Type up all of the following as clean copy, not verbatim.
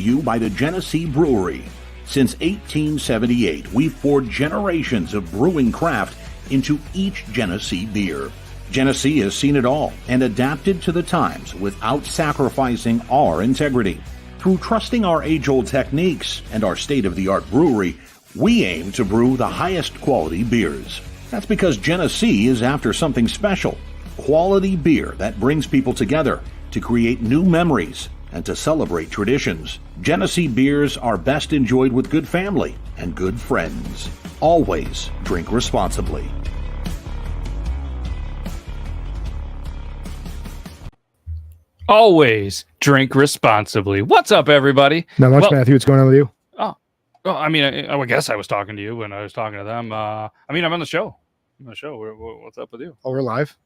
you by the Genesee Brewery. Since 1878, we've poured generations of brewing craft into each Genesee beer. Genesee has seen it all and adapted to the times without sacrificing our integrity. Through trusting our age-old techniques and our state-of-the-art brewery, we aim to brew the highest quality beers. That's because Genesee is after something special. Quality beer that brings people together to create new memories and to celebrate traditions. Genesee beers are best enjoyed with good family and good friends. Always drink responsibly. Always drink responsibly. What's up, everybody? Not much, Matthew. What's going on with you? Oh, I mean, I guess I was talking to you when I was talking to them. I'm on the show. What's up with you? Oh, we're live?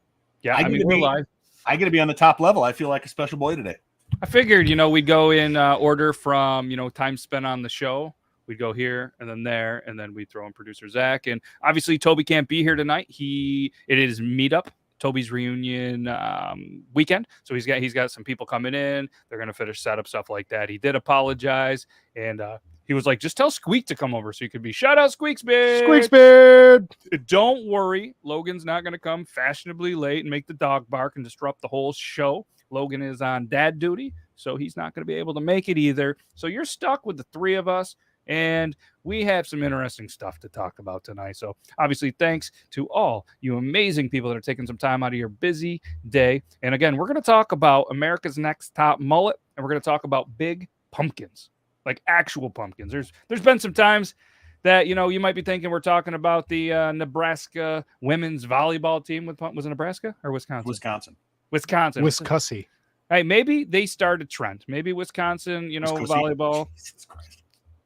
Yeah, we're live. I get to be on the top level. I feel like a special boy today. I figured, we'd go in order from, time spent on the show. We'd go here and then there, and then we'd throw in producer Zach. And obviously, Toby can't be here tonight. It is meetup. Toby's reunion weekend, so he's got some people coming in. They're gonna finish setup stuff like that. He did apologize, and he was like, "Just tell Squeak to come over, so you could be shout out Squeak's beard." Squeak's beard. Don't worry, Logan's not gonna come fashionably late and make the dog bark and disrupt the whole show. Logan is on dad duty, so he's not gonna be able to make it either. So you're stuck with the three of us. And we have some interesting stuff to talk about tonight. So obviously, thanks to all you amazing people that are taking some time out of your busy day. And again, we're going to talk about America's Next Top Mullet, and we're going to talk about big pumpkins, like actual pumpkins. There's been some times that, you might be thinking we're talking about the Nebraska women's volleyball team. Was it Nebraska or Wisconsin? Wisconsin. Hey, maybe they started a trend. Maybe Wisconsin, volleyball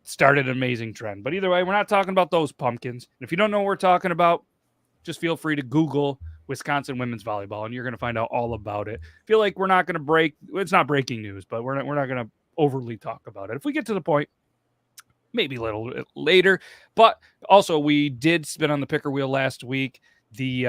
started an amazing trend. But either way, we're not talking about those pumpkins. And if you don't know what we're talking about, just feel free to Google Wisconsin women's volleyball, and you're going to find out all about it. Feel like we're not going to it's not breaking news, but we're not going to overly talk about it. If we get to the point, maybe a little bit later. But also, we did spin on the picker wheel last week. The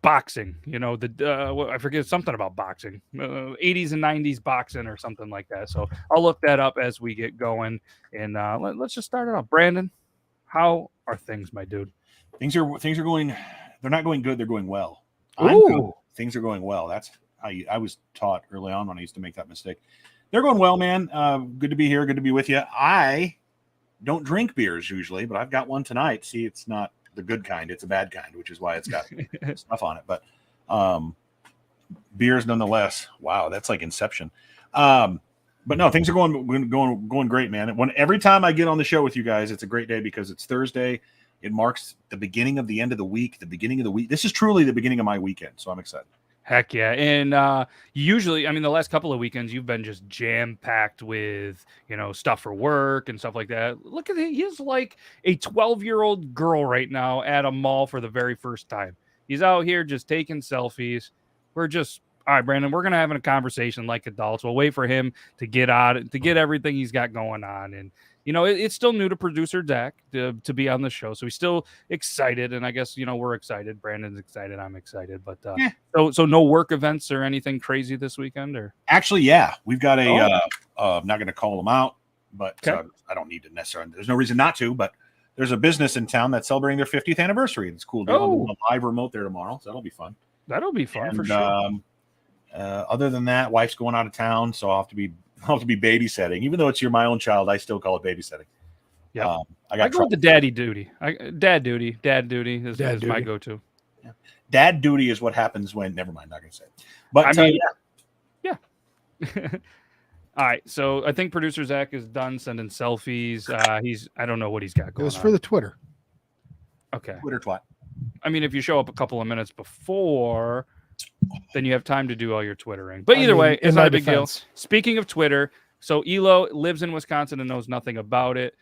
boxing, I forget something about boxing, 80s and 90s boxing or something like that. So I'll look that up as we get going. And let's just start it off. Brandon, how are things, my dude? Things are going. They're not going good. They're going well. Things are going well. That's how I was taught early on when I used to make that mistake. They're going well, man. Good to be here. Good to be with you. I don't drink beers usually, but I've got one tonight. See, it's not the good kind, it's a bad kind, which is why it's got stuff on it. But beers nonetheless. Wow, that's like Inception. But no, things are going great, man. Every time I get on the show with you guys, it's a great day because it's Thursday. It marks the beginning of the end of the week. This is truly the beginning of my weekend, so I'm excited. Heck yeah. And usually, the last couple of weekends, you've been just jam-packed with, stuff for work and stuff like that. Look at him. He's like a 12-year-old girl right now at a mall for the very first time. He's out here just taking selfies. All right, Brandon, we're going to have a conversation like adults. We'll wait for him to get everything he's got going on. And, it's still new to producer Zach to be on the show. So he's still excited. And I guess, we're excited. Brandon's excited. I'm excited. But so no work events or anything crazy this weekend? Or actually, yeah, we've got I'm not going to call them out, but I don't need to necessarily. There's no reason not to, but there's a business in town that's celebrating their 50th anniversary. It's cool. I'll do a live remote there tomorrow. So that'll be fun. For sure. Other than that, wife's going out of town. So I'll have to be babysitting. Even though it's my own child, I still call it babysitting. Yeah, I go with the daddy duty. Dad duty is my go-to. Yeah. Dad duty is what happens when. Never mind, not gonna say it. But yeah. All right, so I think producer Zach is done sending selfies. I don't know what he's got going on. It was for the Twitter. Okay. Twitter twat. If you show up a couple of minutes before, then you have time to do all your Twittering. But either way, it's not a big deal. Speaking of Twitter, so Elo lives in Wisconsin and knows nothing about it.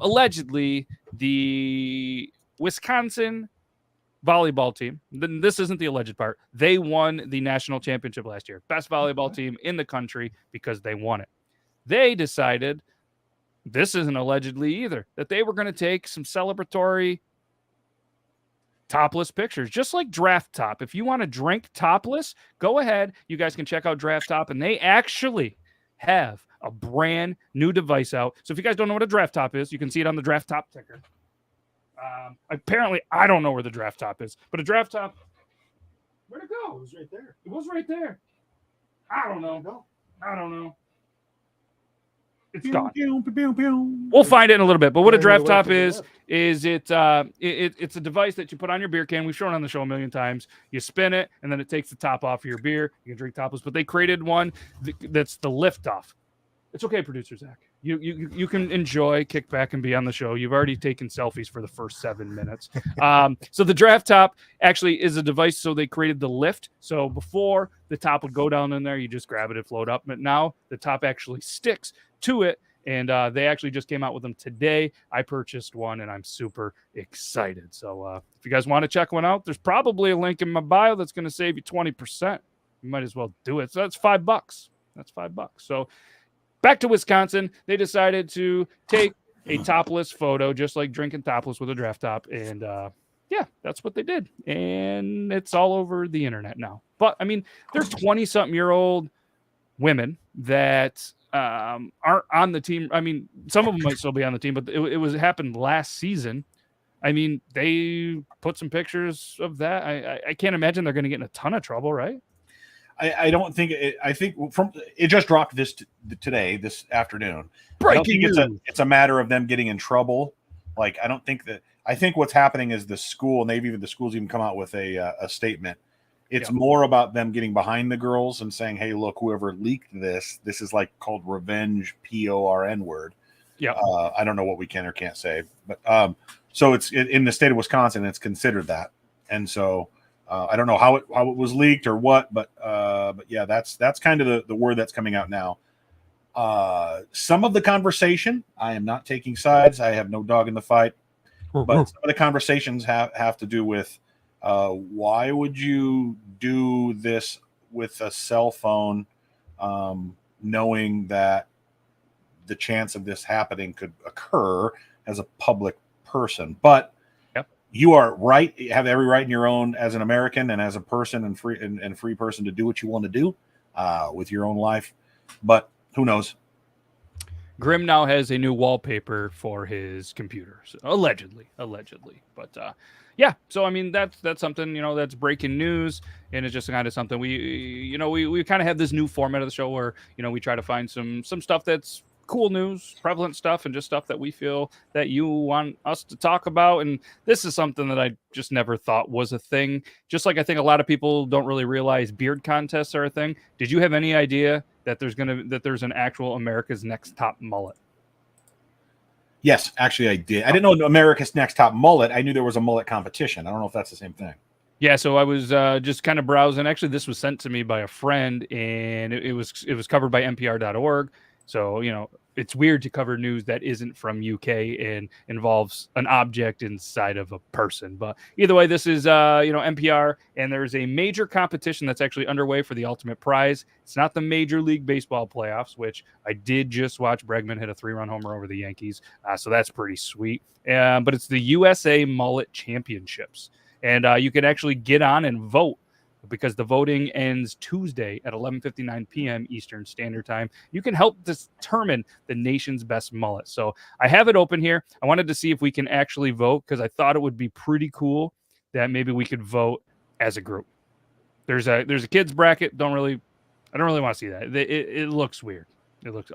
Allegedly, the Wisconsin volleyball team, this isn't the alleged part, they won the national championship last year. Best volleyball team in the country because they won it. They decided, this isn't allegedly either, that they were going to take some celebratory topless pictures, just like Draft Top. If you want to drink topless, go ahead. You guys can check out Draft Top, and they actually have a brand new device out. So if you guys don't know what a draft top is, you can see it on the draft top ticker. Apparently, I don't know where the draft top is, but a draft top. Where'd it go? It was right there. It was right there. I don't know. It's gone. We'll find it in a little bit. But what a draft top is it's a device that you put on your beer can. We've shown it on the show a million times. You spin it, and then it takes the top off of your beer. You can drink topless. But they created one that's the lift off. It's okay, producer Zach. You can enjoy, kick back, and be on the show. You've already taken selfies for the first 7 minutes. So the draft top actually is a device. So they created the lift. So before the top would go down in there, you just grab it and float up. But now the top actually sticks to it. And they actually just came out with them today. I purchased one, and I'm super excited. So if you guys want to check one out, there's probably a link in my bio that's going to save you 20%. You might as well do it. So that's $5. That's $5. So back to Wisconsin, they decided to take a topless photo, just like drinking topless with a draft top. And yeah, that's what they did. And it's all over the internet now. But I mean, they're 20-something-year-old women that aren't on the team. I mean, some of them might still be on the team, but it happened last season. I mean, they put some pictures of that. I can't imagine they're going to get in a ton of trouble, right? I don't think it. I think it just dropped this afternoon. Breaking news. It's a matter of them getting in trouble. Like, I don't think that. I think what's happening is the school, and the school's even come out with a statement. It's more about them getting behind the girls and saying, "Hey, look, whoever leaked this is like called revenge, PORN word." Yeah. I don't know what we can or can't say, but so it's in the state of Wisconsin, it's considered that, and so. I don't know how it was leaked or what, but yeah, that's kind of the word that's coming out now. Some of the conversation, I am not taking sides. I have no dog in the fight, but some of the conversations have to do with why would you do this with a cell phone, knowing that the chance of this happening could occur as a public person, but. You are right. You have every right in your own as an American and as a person and free person to do what you want to do with your own life. But who knows? Grim now has a new wallpaper for his computer, so allegedly. But yeah, so I mean that's something, that's breaking news, and it's just kind of something we kind of have this new format of the show where we try to find some stuff that's cool news, prevalent stuff, and just stuff that we feel that you want us to talk about. And this is something that I just never thought was a thing. Just like I think a lot of people don't really realize beard contests are a thing. Did you have any idea that there's an actual America's Next Top Mullet? Yes, actually I did. I didn't know America's Next Top Mullet. I knew there was a mullet competition. I don't know if that's the same thing. Yeah, so I was just kind of browsing. Actually, this was sent to me by a friend, and it was covered by NPR.org. So, it's weird to cover news that isn't from UK and involves an object inside of a person. But either way, this is, NPR, and there's a major competition that's actually underway for the ultimate prize. It's not the Major League Baseball playoffs, which I did just watch. Bregman hit a 3-run homer over the Yankees. So that's pretty sweet. But it's the USA Mullet Championships. And you can actually get on and vote, because the voting ends Tuesday at 11:59 p.m. Eastern Standard Time. You can help determine the nation's best mullet. So I have it open here. I wanted to see if we can actually vote, because I thought it would be pretty cool that maybe we could vote as a group. There's a kids bracket. I don't really want to see that. It looks weird. It looks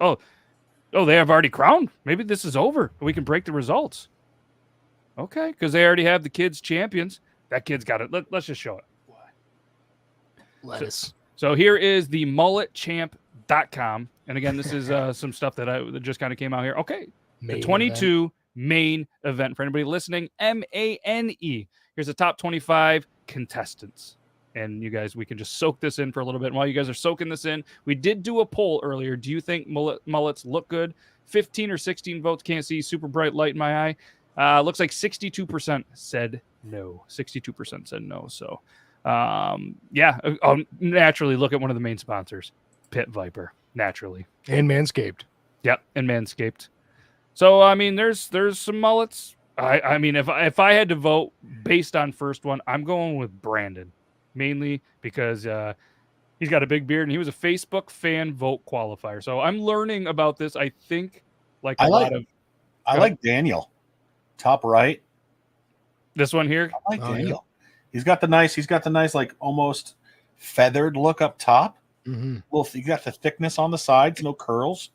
they have already crowned. Maybe this is over. We can break the results. Okay, because they already have the kids champions. That kid's got it. Let's just show it. Lettuce. So here is the mulletchamp.com. And again, this is some stuff that just kind of came out here. Okay. The 22 main event. For anybody listening, MANE. Here's the top 25 contestants. And you guys, we can just soak this in for a little bit. And while you guys are soaking this in, we did do a poll earlier. Do you think mullets look good? 15 or 16 votes. Can't see. Super bright light in my eye. Looks like 62% said no. 62% said no. So yeah, I'll naturally look at one of the main sponsors, Pit Viper, naturally. And Manscaped. Yep, and Manscaped. So, I mean, there's some mullets. I mean, if I had to vote based on first one, I'm going with Brandon, mainly because, He's got a big beard, and he was a Facebook fan vote qualifier. So I'm learning about this. I think I like Daniel, top right. This one here. I like Daniel. Yeah. He's got the nice like almost feathered look up top. Mm-hmm. Well, you got the thickness on the sides, no curls.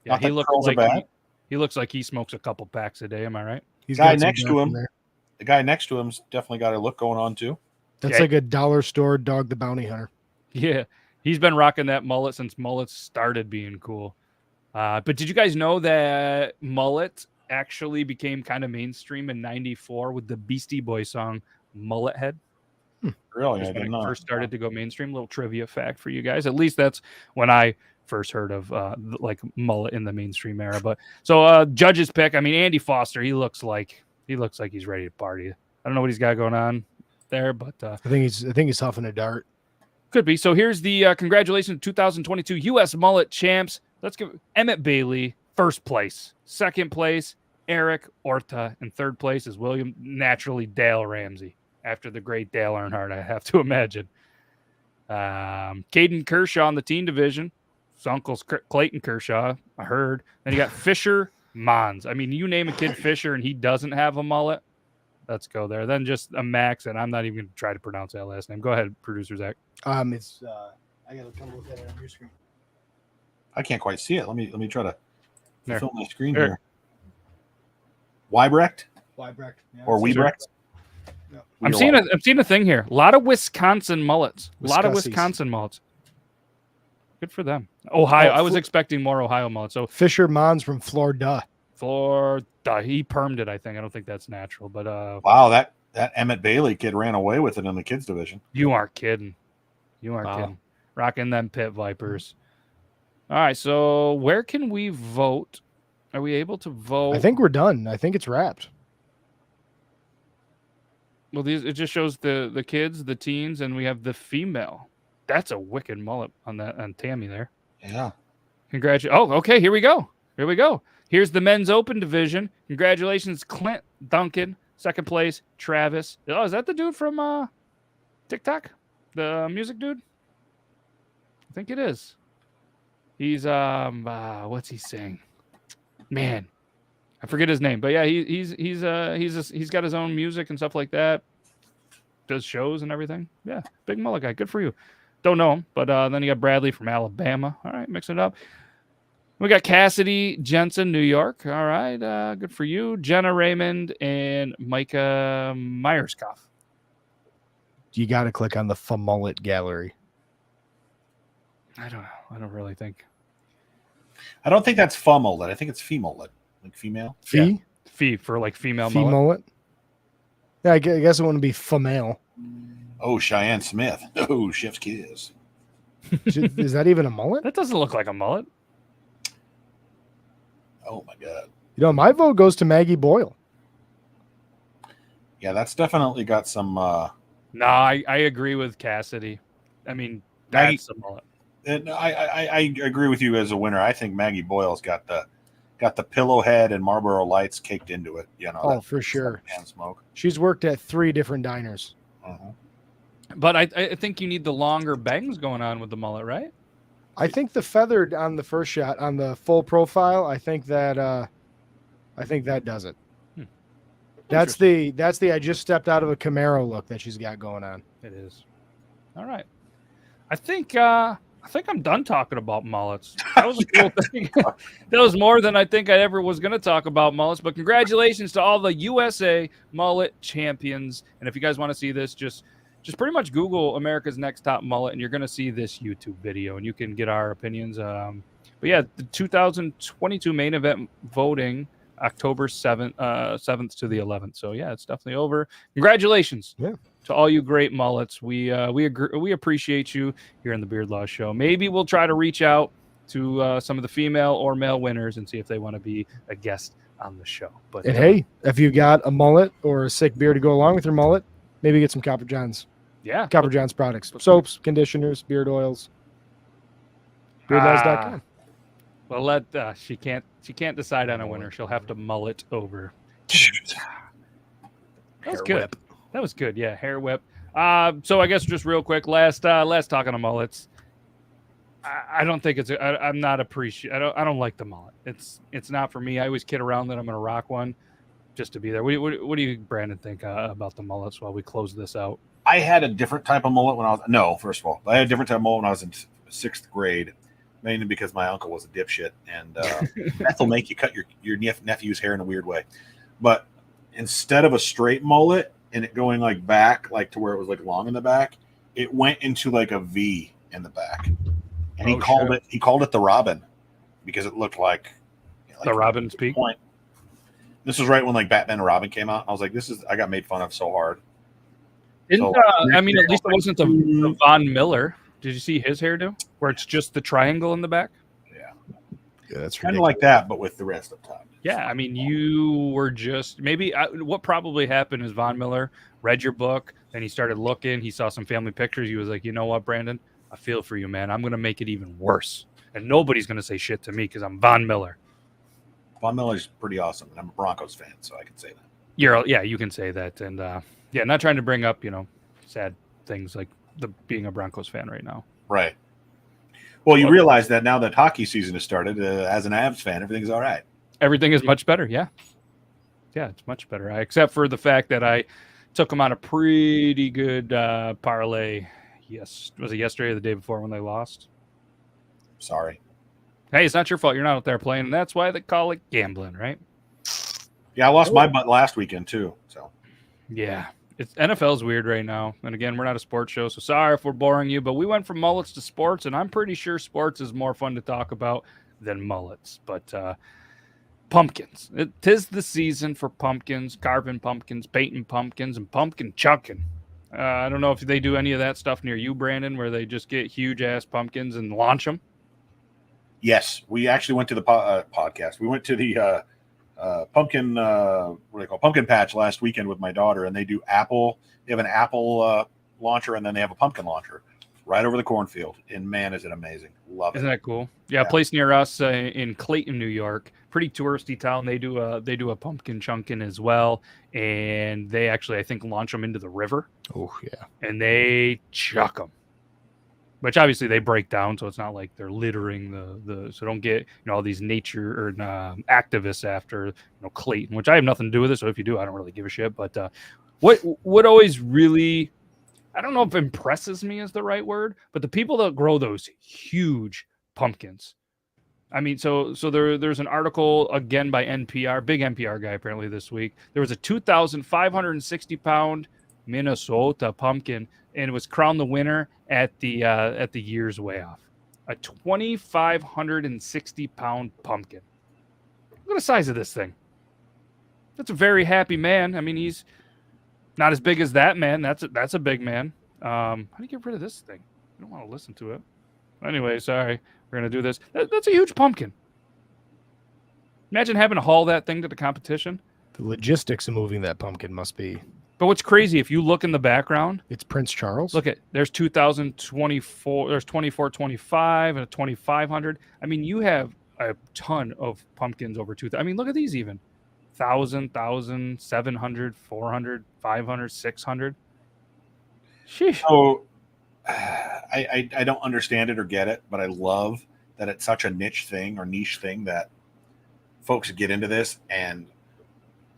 Yeah, he looks like he looks like he smokes a couple packs a day. Am I right? He's the guy next to him. The guy next to him's definitely got a look going on too. That's like a dollar store dog the bounty hunter. Yeah, he's been rocking that mullet since mullets started being cool. But did you guys know that mullet actually became kind of mainstream in '94 with the Beastie Boys song "Mullet Head"? Really? I didn't know. First started to go mainstream. Little trivia fact for you guys. At least that's when I first heard of like mullet in the mainstream era. But so judge's pick. I mean, Andy Foster. He looks like he's ready to party. I don't know what he's got going on there, but I think he's huffing a dart. Could be. So here's the congratulations 2022 U.S. Mullet Champs. Let's give Emmett Bailey first place. Second place, Eric Orta. And third place is William, naturally, Dale Ramsey. After the great Dale Earnhardt, I have to imagine. Caden Kershaw in the teen division. His uncle's Clayton Kershaw, I heard. Then you got Fisher Mons. I mean, you name a kid Fisher and he doesn't have a mullet. Let's go there. Then just a Max, and I'm not even going to try to pronounce that last name. Go ahead, producer Zach. It's I got to come look at it on your screen. I can't quite see it. Let me try to fill my screen there. here. Weibrecht? Yeah, or Weibrecht? No. I'm seeing a thing here. A lot of Wisconsin mullets. A lot of Wisconsin mullets. Good for them. Ohio. I was expecting more Ohio mullets. So Fisher Mons from Florida. He permed it, I think. I don't think that's natural. But wow, that Emmett Bailey kid ran away with it in the kids division. You aren't kidding. Kidding. Rocking them Pit Vipers. All right, so where can we vote? Are we able to vote? I think we're done. I think it's wrapped. Well, it just shows the kids, the teens, and we have the female. That's a wicked mullet on Tammy there. Yeah. Congratulations. Oh, okay. Here we go. Here's the men's open division. Congratulations, Clint Duncan. Second place, Travis. Oh, is that the dude from TikTok? The music dude? I think it is. He's what's he saying? Man, I forget his name, but yeah, he's got his own music and stuff like that. Does shows and everything. Yeah, big mullet guy. Good for you. Don't know him, but then you got Bradley from Alabama. All right, mix it up. We got Cassidy Jensen, New York. All right, good for you. Jenna Raymond and Micah Meyerskoff. You got to click on the Mullet gallery. I don't know. I don't really think. I don't think that's mullet. I think it's femullet, like female. Fee for like female mullet. Mullet. Yeah, I guess it wouldn't be female. Oh, Cheyenne Smith. Oh, Chef's Kiss. Is that even a mullet? That doesn't look like a mullet. Oh my God. My vote goes to Maggie Boyle. Yeah, that's definitely got some. No, I agree with Cassidy. I mean, that's a mullet. And I agree with you as a winner. I think Maggie Boyle's got the pillow head and Marlboro Lights caked into it. For sure. And smoke. She's worked at 3 different diners. Uh-huh. But I think you need the longer bangs going on with the mullet, right? I think the feathered on the first shot on the full profile. I think that does it. That's the I just stepped out of a Camaro look that she's got going on. It is. All right. I think I'm done talking about mullets. That was a cool thing. That was more than I think I ever was going to talk about mullets. But congratulations to all the USA mullet champions. And if you guys want to see this, just pretty much Google America's Next Top Mullet, and you're going to see this YouTube video, and you can get our opinions. But yeah, the 2022 main event voting, October 7th to the 11th. So yeah, it's definitely over. Congratulations to all you great mullets. We appreciate you here in the Beard Law Show. Maybe we'll try to reach out to some of the female or male winners and see if they want to be a guest on the show. But hey, if you got a mullet or a sick beard to go along with your mullet, maybe get some Copper John's. Yeah. Copper John's products. Soaps, conditioners, beard oils. Beardlaws.com. Well, she can't decide on a winner. She'll have to mullet over. That was good. That was good. Yeah, hair whip. So I guess just real quick, last talking to mullets. I don't think it's. I'm not appreciate. I don't like the mullet. It's not for me. I always kid around that I'm gonna rock one just to be there. What do you, Brandon, think about the mullets while we close this out? I had a different type of mullet when I was first of all, I had a different type of mullet when I was in 6th grade, mainly because my uncle was a dipshit, and that'll make you cut your nephew's hair in a weird way. But instead of a straight mullet and it going like back, like to where it was like long in the back, it went into like a V in the back, and he called it the Robin because it looked like the Robin's peak. Point. This was right when like Batman and Robin came out. I was like, I got made fun of so hard. At least it wasn't the Von Miller. Did you see his hairdo where it's just the triangle in the back? Yeah, that's kind of like that, but with the rest of the time. Yeah, I mean, you were just what probably happened is Von Miller read your book, and he started looking. He saw some family pictures. He was like, you know what, Brandon? I feel for you, man. I'm going to make it even worse. And nobody's going to say shit to me because I'm Von Miller. Von Miller's pretty awesome, and I'm a Broncos fan, so I can say that. You can say that. And, not trying to bring up, sad things like being a Broncos fan right now. Right. Well, you realize that now that hockey season has started, as an Avs fan, everything's all right. Everything is much better, yeah. Yeah, it's much better. Except for the fact that I took them on a pretty good parlay. Yes. Was it yesterday or the day before when they lost? Sorry. Hey, it's not your fault. You're not out there playing, and that's why they call it gambling, right? Yeah, I lost my butt last weekend, too. So. Yeah. NFL's weird right now. And again, we're not a sports show, so sorry if we're boring you, but we went from mullets to sports, and I'm pretty sure sports is more fun to talk about than mullets. But pumpkins. Tis the season for pumpkins, carving pumpkins, painting pumpkins, and pumpkin chucking. I don't know if they do any of that stuff near you, Brandon, where they just get huge-ass pumpkins and launch them. Yes, we actually went to the podcast. We went to the pumpkin pumpkin patch last weekend with my daughter, and they do apple. They have an apple launcher, and then they have a pumpkin launcher right over the cornfield. And man, is it amazing! Love it. Isn't that cool? Yeah, a place near us in Clayton, New York, pretty touristy town. They do a pumpkin chunkin as well, and they actually, I think, launch them into the river. Oh yeah, and they chuck them. Which obviously they break down, so it's not like they're littering the. So don't get all these nature or activists after Clayton, which I have nothing to do with it. So if you do, I don't really give a shit. But what always really, I don't know if impresses me is the right word, but the people that grow those huge pumpkins. I mean, so there's an article again by NPR, big NPR guy apparently this week. There was a 2,560 pound Minnesota pumpkin, and it was crowned the winner at the year's way off. A 2,560 pound pumpkin. Look at the size of this thing. That's a very happy man. I mean, he's not as big as that man. That's a big man. How do you get rid of this thing? I don't want to listen to it. Anyway, sorry. We're going to do this. That's a huge pumpkin. Imagine having to haul that thing to the competition. The logistics of moving that pumpkin must be... But what's crazy, if you look in the background... It's Prince Charles? Look there's 2024, there's 2425 and a 2500. I mean, you have a ton of pumpkins over 2,000. I mean, look at these even. 1,000, 700, 400, 500, 600. Sheesh. So I don't understand it or get it, but I love that it's such a niche thing that folks get into this. And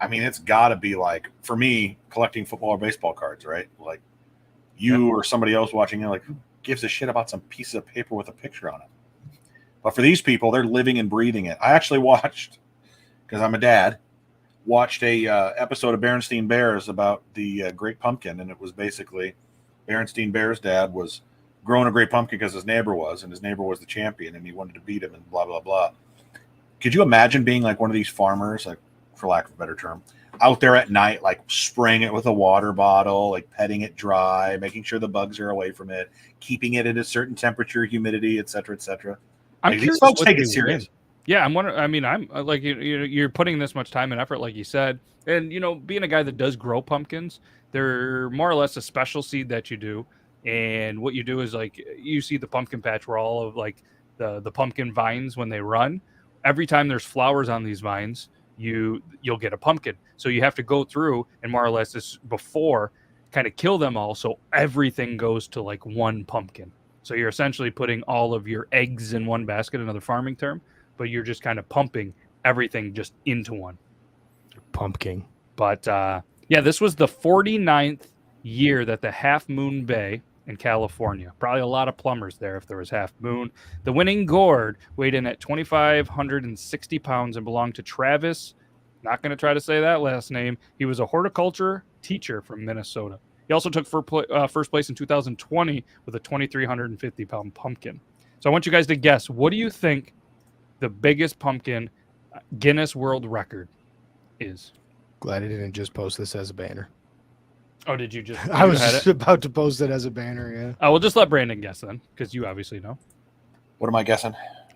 I mean, it's got to be like, for me, collecting football or baseball cards, right? Like you or somebody else watching it, like, who gives a shit about some piece of paper with a picture on it? But for these people, they're living and breathing it. I actually watched, because I'm a dad, watched a episode of Berenstain Bears about the Great Pumpkin, and it was basically Berenstain Bears' dad was growing a great pumpkin because his neighbor was the champion, and he wanted to beat him, and blah, blah, blah. Could you imagine being like one of these farmers, like, for lack of a better term, out there at night, like spraying it with a water bottle, like petting it dry, making sure the bugs are away from it, keeping it at a certain temperature, humidity, et cetera, et cetera. Like, these folks take it serious. Yeah, I'm wondering. I mean, I'm like, you're putting this much time and effort, like you said, and being a guy that does grow pumpkins, they're more or less a special seed that you do, and what you do is like you see the pumpkin patch where all of like the pumpkin vines when they run, every time there's flowers on these vines, you'll get a pumpkin. So you have to go through and more or less this before kind of kill them all, so everything goes to like one pumpkin. So you're essentially putting all of your eggs in one basket, another farming term, but you're just kind of pumping everything just into one. Pumpkin. But yeah, this was the 49th year that the Half Moon Bay in California, probably a lot of plumbers there if there was half moon. The winning gourd weighed in at 2,560 pounds and belonged to Travis. Not going to try to say that last name. He was a horticulture teacher from Minnesota. He also took first place in 2020 with a 2,350 pound pumpkin. So I want you guys to guess, what do you think the biggest pumpkin Guinness World Record is? Glad I didn't just post this as a banner. Oh, did you just? I was just about to post it as a banner, yeah. Oh, we'll just let Brandon guess then, because you obviously know. What am I guessing?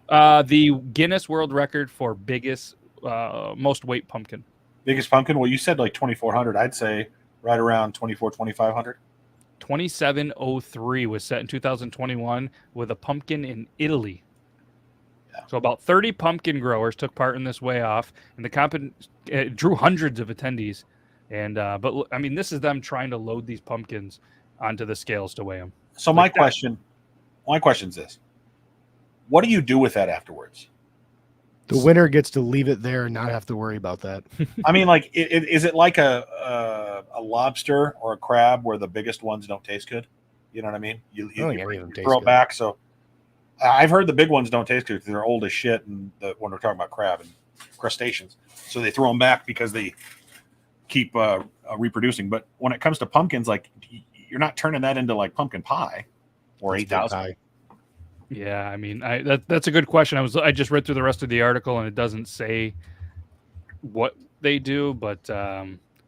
The Guinness World Record for biggest, most weight pumpkin. Biggest pumpkin? Well, you said like 2,400. I'd say right around 2,500. 2,703 was set in 2021 with a pumpkin in Italy. Yeah. So about 30 pumpkin growers took part in this weigh-off, and it drew hundreds of attendees. And but I mean, this is them trying to load these pumpkins onto the scales to weigh them. So my question is this: what do you do with that afterwards? The winner gets to leave it there and not have to worry about that. I mean, like, is it like a lobster or a crab where the biggest ones don't taste good? You know what I mean? You throw it back. So I've heard the big ones don't taste good because they're old as shit, and when we're talking about crab and crustaceans, so they throw them back because they keep reproducing. But when it comes to pumpkins, like, you're not turning that into like pumpkin pie or 8,000. Yeah, I mean, that's a good question. I just read through the rest of the article, and it doesn't say what they do, but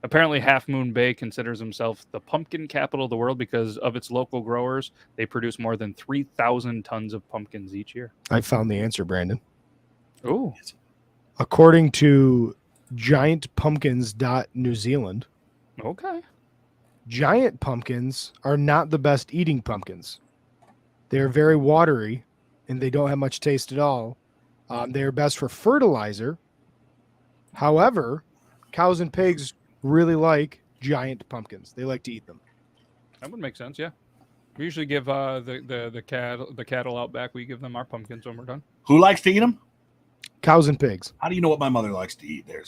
apparently Half Moon Bay considers himself the pumpkin capital of the world because of its local growers. They produce more than 3,000 tons of pumpkins each year. I found the answer, Brandon. Oh, according to giantpumpkins.New Zealand. Okay. Giant pumpkins are not the best eating pumpkins. They're very watery and they don't have much taste at all. They're best for fertilizer. However, cows and pigs really like giant pumpkins. They like to eat them. That would make sense, yeah. We usually give the cattle out back. We give them our pumpkins when we're done. Who likes to eat them? Cows and pigs. How do you know what my mother likes to eat? There's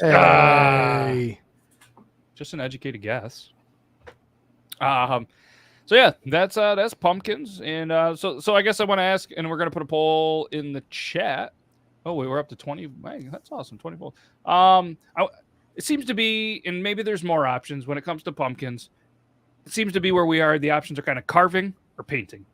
just an educated guess. So yeah, that's pumpkins, and so I guess I want to ask, and we're gonna put a poll in the chat. Oh, we're up to 20. Man, that's awesome, 20 polls. It seems to be, and maybe there's more options when it comes to pumpkins. It seems to be where we are. The options are kind of carving or painting.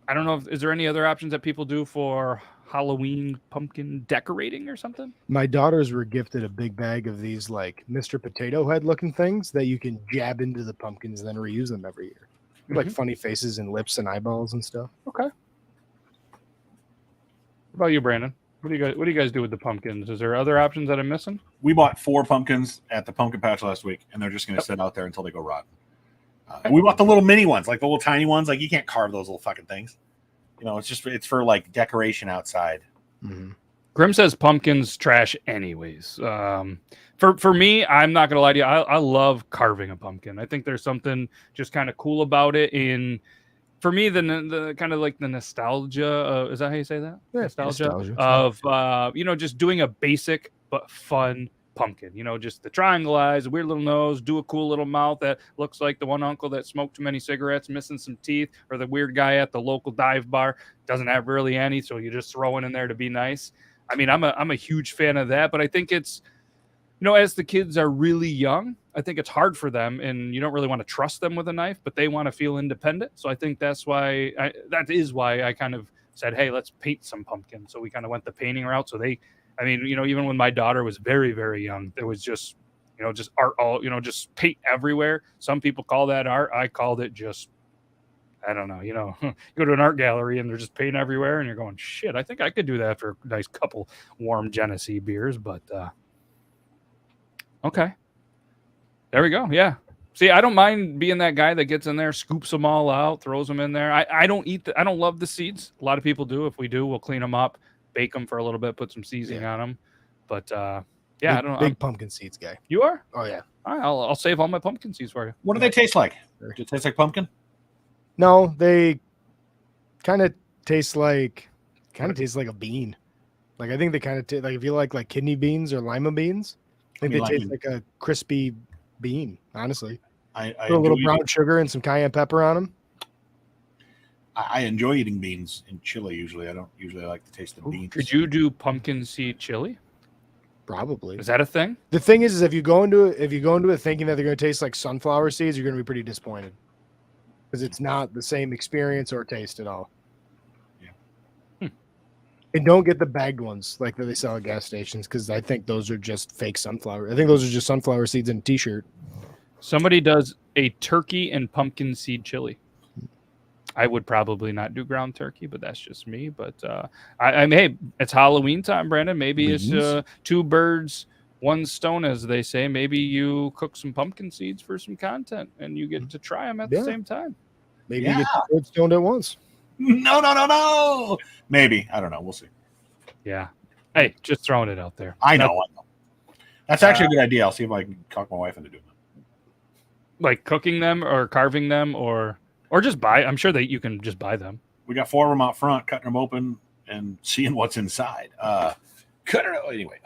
I don't know is there any other options that people do for Halloween pumpkin decorating or something? My daughters were gifted a big bag of these like Mr. Potato Head looking things that you can jab into the pumpkins and then reuse them every year. Like funny faces and lips and eyeballs and stuff. Okay. What about you, Brandon? What do you guys do with the pumpkins? Is there other options that I'm missing? We bought 4 pumpkins at the pumpkin patch last week, and they're just going to sit out there until they go rotten. And we bought the little mini ones, like the little tiny ones. Like, you can't carve those little fucking things. You know, it's for like decoration outside. Mm-hmm. Grim says pumpkins trash anyways. For me, I'm not gonna lie to you. I love carving a pumpkin. I think there's something just kind of cool about it. For me, the kind of like the nostalgia. Is that how you say that? Yeah, nostalgia of just doing a basic but fun pumpkin. You know, just the triangle eyes, a weird little nose, do a cool little mouth that looks like the one uncle that smoked too many cigarettes, missing some teeth, or the weird guy at the local dive bar doesn't have really any, so you just throw it in there to be nice. I mean, I'm a huge fan of that, but I think it's, as the kids are really young, I think it's hard for them, and you don't really want to trust them with a knife, but they want to feel independent. So I think that is why I kind of said, hey, let's paint some pumpkins. So we kind of went the painting route. So even when my daughter was very, very young, there was just art all, just paint everywhere. Some people call that art. I called it just, I don't know, go to an art gallery and there's just paint everywhere and you're going, shit, I think I could do that after a nice couple warm Genesee beers, but okay. There we go. Yeah. See, I don't mind being that guy that gets in there, scoops them all out, throws them in there. I don't I don't love the seeds. A lot of people do. If we do, we'll clean them up, bake them for a little bit, put some seasoning on them. But I don't know. Big pumpkin seeds guy. You are? Oh yeah. All right, I'll save all my pumpkin seeds for you. What do they taste like? Do it taste like pumpkin? No, they kind of tastes like a bean. Like I think they kind of like if you like kidney beans or lima beans, I think they taste like a crispy bean. Honestly, I put a little brown sugar and some cayenne pepper on them. I enjoy eating beans in chili. Usually, I don't usually like the taste of beans. Could you do pumpkin seed chili? Probably. Is that a thing? The thing is if you go into it thinking that they're going to taste like sunflower seeds, you're going to be pretty disappointed because it's not the same experience or taste at all. Yeah. And don't get the bagged ones like that they sell at gas stations because I think those are just fake sunflower. I think those are just sunflower seeds in a T-shirt. Somebody does a turkey and pumpkin seed chili. I would probably not do ground turkey, but that's just me. But hey, it's Halloween time, Brandon. Maybe it's 2 birds, 1 stone, as they say. Maybe you cook some pumpkin seeds for some content, and you get to try them at the same time. Maybe you get 2 birds stoned at once. No. Maybe. I don't know. We'll see. Yeah. Hey, just throwing it out there. I know. That's actually a good idea. I'll see if I can talk my wife into doing that. Like cooking them or carving them or just buy. I'm sure that you can just buy them. We got 4 of them out front, cutting them open and seeing what's inside. Anyway.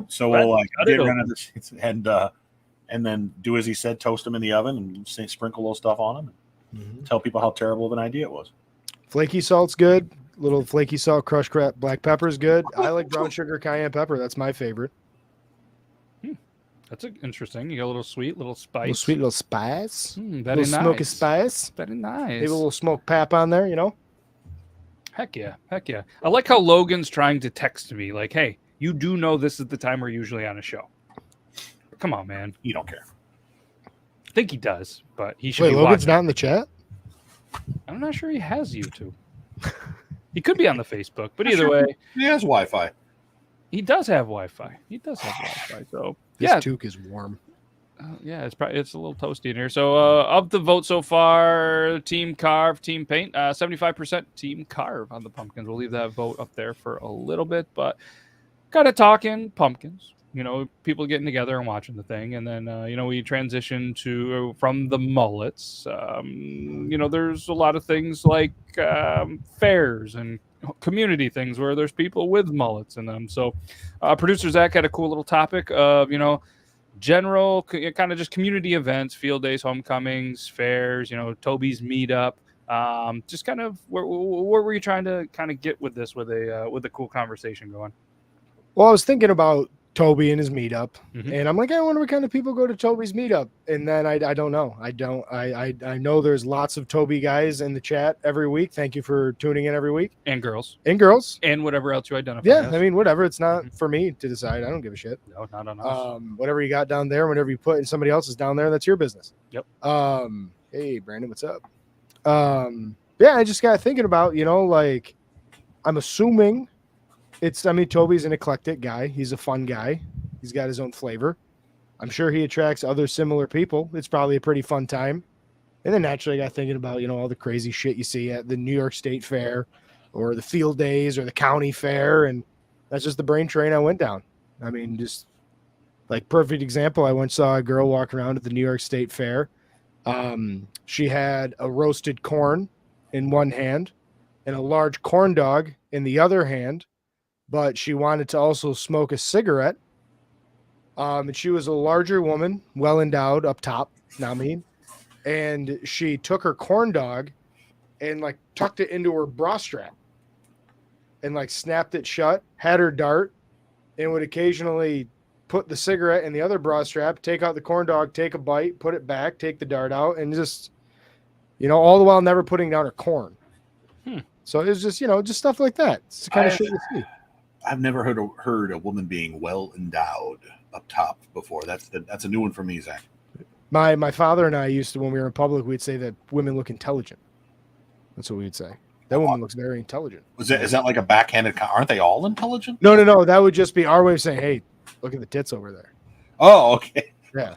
So we'll get rid of this and then do as he said, toast them in the oven and sprinkle a little stuff on them. And tell people how terrible of an idea it was. Flaky salt's good. Little flaky salt, crushed black pepper is good. I like brown sugar, cayenne pepper. That's my favorite. That's interesting. You got a little sweet, little spice. Little sweet, little spice. Very little nice. Smoky spice. Very nice. Maybe a little smoked pap on there, you know? Heck yeah. I like how Logan's trying to text me like, hey, you do know this is the time we're usually on a show. Come on, man. You don't care. I think he does, but he should be Logan's watching. Not in the chat? I'm not sure he has YouTube. He could be on the Facebook, but either way. He has Wi-Fi. He does have Wi-Fi. So this toque is warm. It's a little toasty in here. So of the vote so far, team carve, team paint, 75% team carve on the pumpkins. We'll leave that vote up there for a little bit, but kind of talking pumpkins. You know, people getting together and watching the thing, and then we transition to from the mullets. There's a lot of things like fairs and community things where there's people with mullets in them. So producer Zach had a cool little topic of general kind of just community events, field days, homecomings, fairs, Toby's meetup. Just kind of where were you trying to kind of get with this with a cool conversation going? Well, I was thinking about Toby and his meetup, and I'm like, I wonder what kind of people go to Toby's meetup. And then I don't know. I know there's lots of Toby guys in the chat every week. Thank you for tuning in every week. And girls. And whatever else you identify. Yeah, I mean, whatever. It's not for me to decide. I don't give a shit. No, not on us. Whatever you got down there, whenever you put in somebody else's down there, that's your business. Yep. Hey, Brandon, what's up? I just got thinking about, I'm assuming Toby's an eclectic guy. He's a fun guy. He's got his own flavor. I'm sure he attracts other similar people. It's probably a pretty fun time. And then naturally I got thinking about, all the crazy shit you see at the New York State Fair or the field days or the county fair. And that's just the brain train I went down. I mean, just like perfect example. I saw a girl walk around at the New York State Fair. She had a roasted corn in one hand and a large corn dog in the other hand. But she wanted to also smoke a cigarette. And she was a larger woman, well endowed up top, and she took her corn dog and tucked it into her bra strap and snapped it shut, had her dart, and would occasionally put the cigarette in the other bra strap, take out the corn dog, take a bite, put it back, take the dart out, and just, all the while never putting down her corn. So it was just, just stuff like that. It's the kind of shit you see. I've never heard a woman being well endowed up top before. That's a new one for me, Zach. My father and I used to, when we were in public, we'd say that women look intelligent. That's what we'd say. That woman looks very intelligent. Is that like a backhanded? Aren't they all intelligent? No. That would just be our way of saying, hey, look at the tits over there. Oh, okay. Yeah.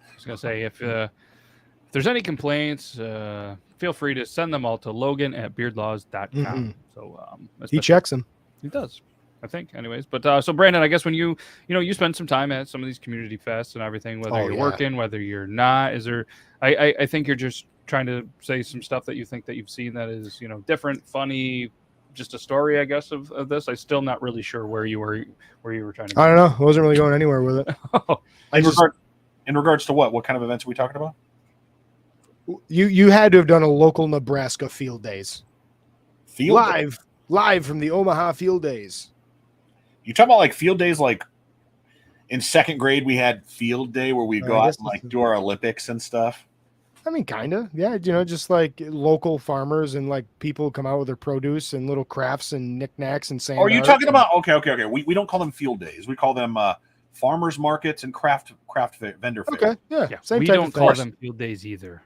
I was gonna say if there's any complaints, feel free to send them all to Logan@beardlaws.com. So he checks them. He does, I think. Anyways, but so Brandon, I guess when you spend some time at some of these community fests and everything, whether you're working, whether you're not, is there? I think you're just trying to say some stuff that you think that you've seen that is, different, funny, just a story, I guess, of this. I'm still not really sure where you were trying to go. I don't know. I wasn't really going anywhere with it. In regards to what kind of events are we talking about? You had to have done a local Nebraska field days. Live from the Omaha field days. You talking about like field days, like in second grade we had field day where we'd go out and like do our Olympics and stuff. I mean, kind of, yeah. Just like local farmers and like people come out with their produce and little crafts and knickknacks and sand. Are you talking about? Okay. We don't call them field days. We call them farmers markets and craft vendor fairs. Okay, yeah. Same we type don't of call thing. them field days either.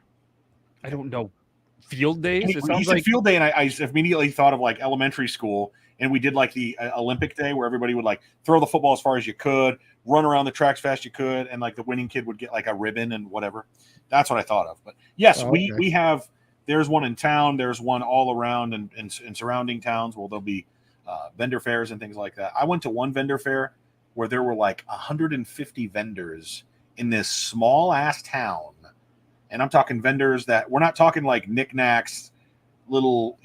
I don't know. Field days? When you said field day, and I immediately thought of like elementary school, and we did like the Olympic day where everybody would like throw the football as far as you could, run around the track as fast as you could, and like the winning kid would get like a ribbon and whatever. That's what I thought of. But yes, we have. There's one in town. There's one all around and surrounding towns where there'll be vendor fairs and things like that. I went to one vendor fair where there were like 150 vendors in this small ass town. And I'm talking vendors that we're not talking like knickknacks, little,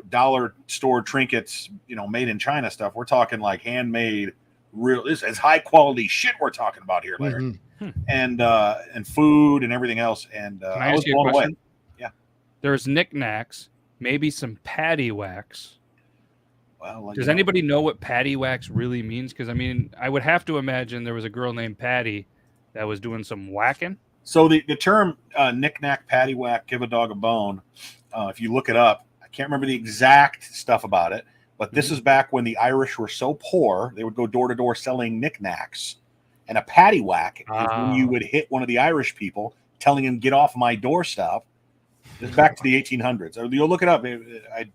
dollar store trinkets, made in China stuff. We're talking like handmade, this is high quality shit we're talking about here, Larry. Mm-hmm. And food and everything else. And Can I ask you a question? Yeah. There's knickknacks, maybe some Paddy wax. Well, does anybody know what Paddy wax really means? Because I would have to imagine there was a girl named Paddy that was doing some whacking. So the term knick-knack, patty whack, give a dog a bone, if you look it up, I can't remember the exact stuff about it, but this is back when the Irish were so poor, they would go door to door selling knickknacks. And a patty whack is when you would hit one of the Irish people, telling him, get off my doorstep. It's back to the 1800s. You'll look it up. A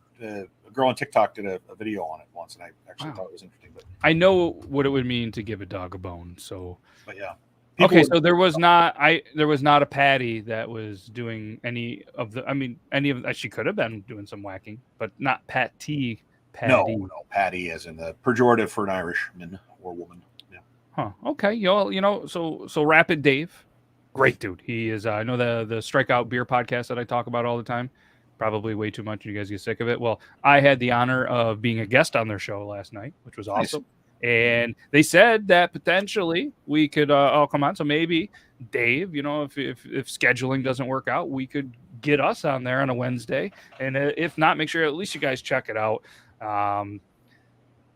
girl on TikTok did a video on it once, and I actually thought it was interesting. But I know what it would mean to give a dog a bone. So, but yeah. So there was not a Paddy that was doing any of the. She could have been doing some whacking, but not Paddy. No, Paddy as in the pejorative for an Irishman or woman. Yeah. Huh. Okay, y'all. So Rapid Dave, great dude. He is. I know the Strikeout beer podcast that I talk about all the time. Probably way too much. You guys get sick of it. Well, I had the honor of being a guest on their show last night, which was awesome. Nice. And they said that potentially we could all come on. So maybe Dave, if scheduling doesn't work out, we could get us on there on a Wednesday. And if not, make sure at least you guys check it out.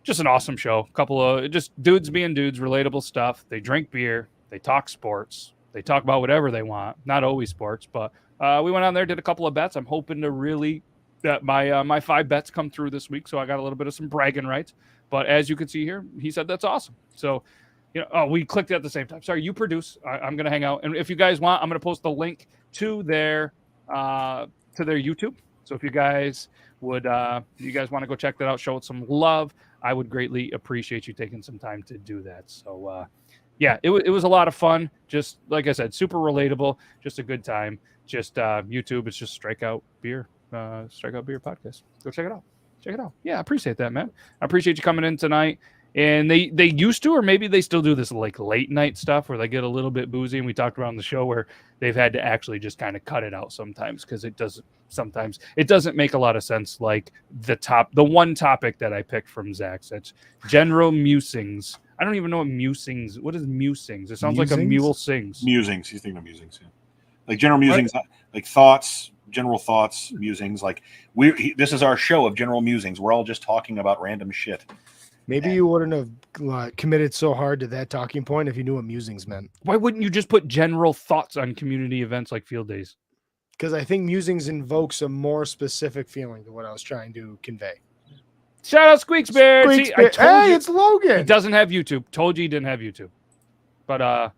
Just an awesome show. A couple of just dudes being dudes, relatable stuff. They drink beer. They talk sports. They talk about whatever they want. Not always sports, but we went on there, did a couple of bets. I'm hoping to really that my 5 bets come through this week. So I got a little bit of some bragging rights. But as you can see here, he said that's awesome. So, we clicked at the same time. Sorry, you produce. I'm going to hang out. And if you guys want, I'm going to post the link to their YouTube. So if you guys want to go check that out, show it some love, I would greatly appreciate you taking some time to do that. So, it was a lot of fun. Just like I said, super relatable. Just a good time. Just YouTube. It's just Strikeout Beer podcast. Go check it out. Check it out. Yeah, I appreciate that, man. I appreciate you coming in tonight. And they used to, or maybe they still do this like late night stuff where they get a little bit boozy. And we talked about on the show where they've had to actually just kind of cut it out sometimes because it doesn't make a lot of sense. Like the one topic that I picked from Zacs, that's general musings. I don't even know what is musings? It sounds like a mule sings. Musings. He's thinking of musings. Yeah. Like general musings, like thoughts. General thoughts, musings. Like this is our show of general musings. We're all just talking about random shit. Maybe you wouldn't have committed so hard to that talking point if you knew what musings meant. Why wouldn't you just put general thoughts on community events like field days? Because I think musings invokes a more specific feeling to what I was trying to convey. Shout out Squeaks Bear. Hey, it's Logan. He doesn't have YouTube. Told you he didn't have YouTube. But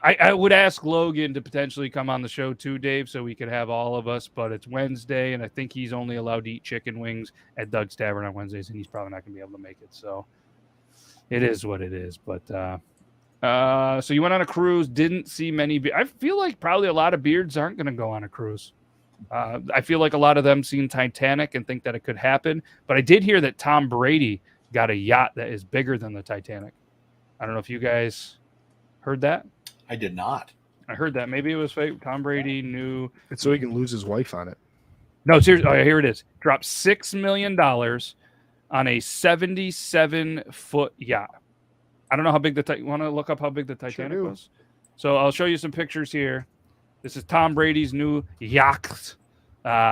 I would ask Logan to potentially come on the show too, Dave, so we could have all of us. But it's Wednesday, and I think he's only allowed to eat chicken wings at Doug's Tavern on Wednesdays, and he's probably not going to be able to make it. So it is what it is. But so you went on a cruise, didn't see many. I feel like probably a lot of beards aren't going to go on a cruise. I feel like a lot of them seen Titanic and think that it could happen. But I did hear that Tom Brady got a yacht that is bigger than the Titanic. I don't know if you guys heard that. I did not. I heard that. Maybe it was fake. Tom Brady knew. It's so he can lose his wife on it. No, seriously. Oh, here it is. Dropped $6 million on a 77-foot yacht. I don't know how big you want to look up how big the Titanic was? So I'll show you some pictures here. This is Tom Brady's new yacht.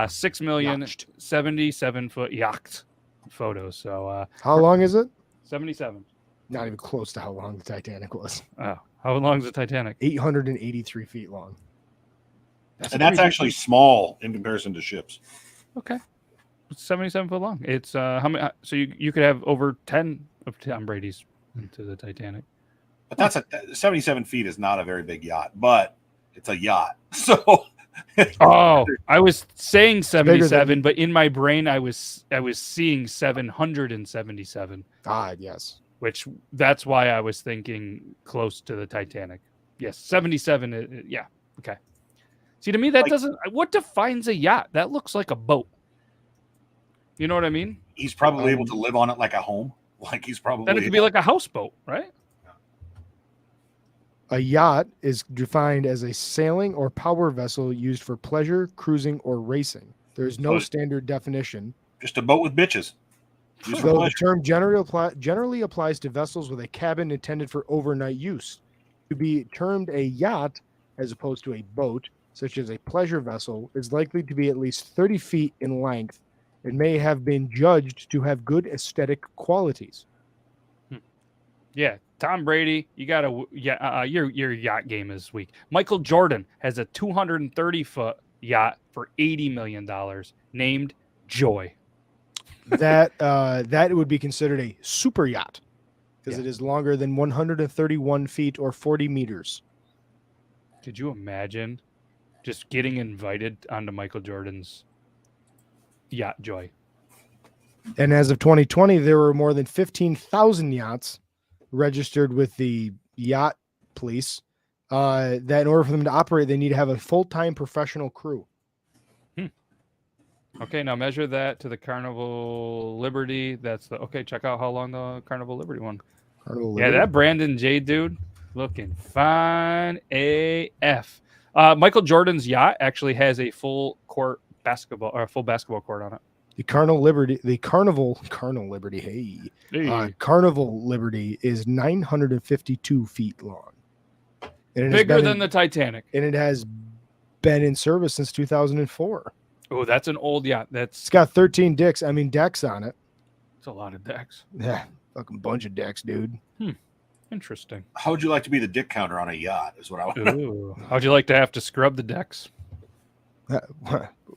6 million, 77-foot yacht photos. So how long is it? 77. Not even close to how long the Titanic was. Oh, how long is the Titanic? 883 feet long. That's actually small in comparison to ships. Okay. It's 77 foot long. It's how many? So you could have over 10 of Tom Brady's into the Titanic. But that's 77 feet is not a very big yacht, but it's a yacht. So oh, I was saying 77, but in my brain I was seeing 777. Ah, yes. Which that's why I was thinking close to the Titanic. Yes, 77. Yeah. Okay. See, to me that doesn't. What defines a yacht? That looks like a boat. You know what I mean? He's probably able to live on it like a home. Like he's probably. Then it could be like a houseboat, right? A yacht is defined as a sailing or power vessel used for pleasure, cruising, or racing. There is no standard definition. Just a boat with bitches. Though the term generally applies to vessels with a cabin intended for overnight use. To be termed a yacht, as opposed to a boat, such as a pleasure vessel, is likely to be at least 30 feet in length and may have been judged to have good aesthetic qualities. Yeah, Tom Brady, you got to your yacht game is weak. Michael Jordan has a 230-foot yacht for $80 million named Joy. That would be considered a super yacht because it is longer than 131 feet or 40 meters. Could you imagine just getting invited onto Michael Jordan's yacht Joy? And as of 2020, there were more than 15,000 yachts registered with the yacht police. That in order for them to operate, they need to have a full-time professional crew. Okay, now measure that to the Carnival Liberty. That's the check out how long the Carnival Liberty one. Yeah, that Brandon J dude looking fine AF. Michael Jordan's yacht actually has a full basketball court on it. The Carnival Liberty, Carnival Liberty is 952 feet long. And bigger than the Titanic. And it has been in service since 2004. Oh, that's an old yacht. It's got 13 decks on it. It's a lot of decks. Yeah, fucking bunch of decks, dude. Interesting. How would you like to be the dick counter on a yacht? Is what I want. How'd you like to have to scrub the decks?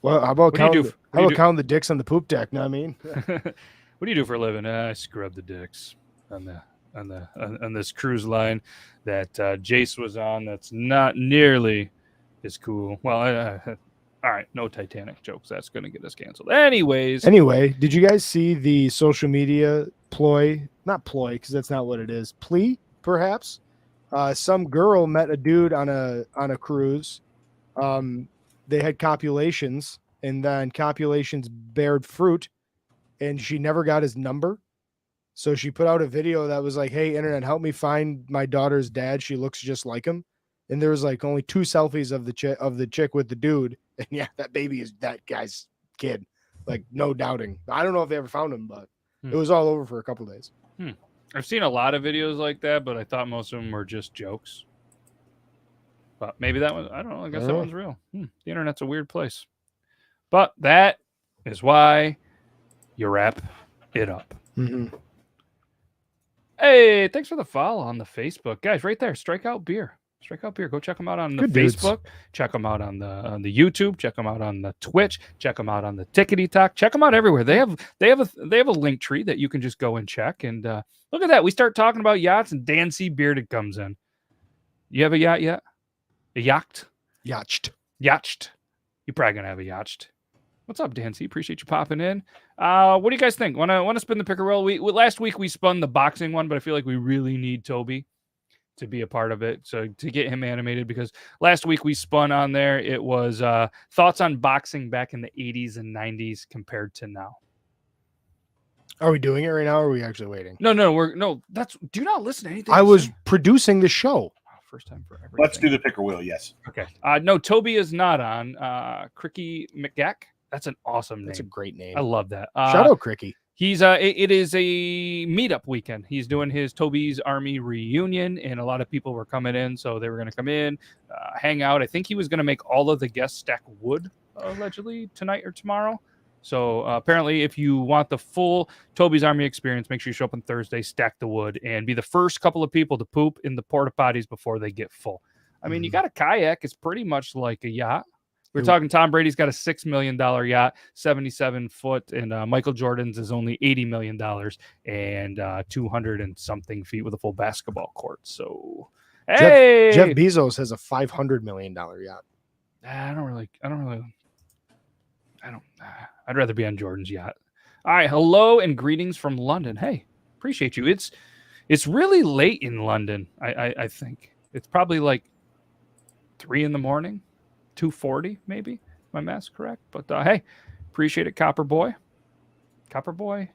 Well, how about counting the dicks on the poop deck? Know what I mean? What do you do for a living? I scrub the dicks on this cruise line that Jace was on. That's not nearly as cool. Well, all right, no Titanic jokes. That's going to get us canceled. Anyway, did you guys see the social media ploy? Not ploy, because that's not what it is. Plea, perhaps. Some girl met a dude on a cruise. They had copulations, and then copulations bared fruit, and she never got his number. So she put out a video that was like, "Hey, internet, help me find my daughter's dad. She looks just like him." And there was like only 2 selfies of the chick with the dude. And yeah, that baby is that guy's kid. Like, no doubting. I don't know if they ever found him, but it was all over for a couple of days. I've seen a lot of videos like that, but I thought most of them were just jokes. But maybe that one, I don't know. I guess that one's real. The internet's a weird place. But that is why you wrap it up. Mm-hmm. Hey, thanks for the follow on the Facebook. Guys, right there, Strikeout Beer. Strikeout Beer. Go check them out on the Facebook. Check them out on the YouTube. Check them out on the Twitch. Check them out on the Tickety Talk. Check them out everywhere. They have a link tree that you can just go and check. And look at that. We start talking about yachts, and Dan C. Bearded comes in. You have a yacht yet? A yacht? Yacht. You're probably gonna have a yacht. What's up, Dan C? Appreciate you popping in. What do you guys think? Want to spin the picker roll? Last week we spun the boxing one, but I feel like we really need Toby to be a part of it, so to get him animated, because last week we spun on there. It was thoughts on boxing back in the 80s and 90s compared to now. Are we doing it right now, or are we actually waiting? No. Do not listen to anything. I was producing the show. Oh, First time for everything. Let's do the picker wheel. Yes. Okay. No, Toby is not on. Cricky Mcgack. That's an awesome name. That's a great name. I love that. Shout out Cricky. He's it is a meetup weekend. He's doing his Toby's Army reunion, and a lot of people were coming in, so they were going to come in, hang out. I think he was going to make all of the guests stack wood allegedly tonight or tomorrow. So apparently, if you want the full Toby's Army experience, make sure you show up on Thursday, stack the wood, and be the first couple of people to poop in the porta potties before they get full. I mean, you got a kayak. It's pretty much like a yacht. We're talking Tom Brady's got a $6 million yacht, 77 foot, and Michael Jordan's is only $80 million and 200 and something feet with a full basketball court. So, hey, Jeff Bezos has a $500 million yacht. I'd rather be on Jordan's yacht. All right. Hello and greetings from London. Hey, appreciate you. It's really late in London. I think it's probably like 3 a.m, 2:40 maybe. My math's correct. But hey, appreciate it, Copper Boy. All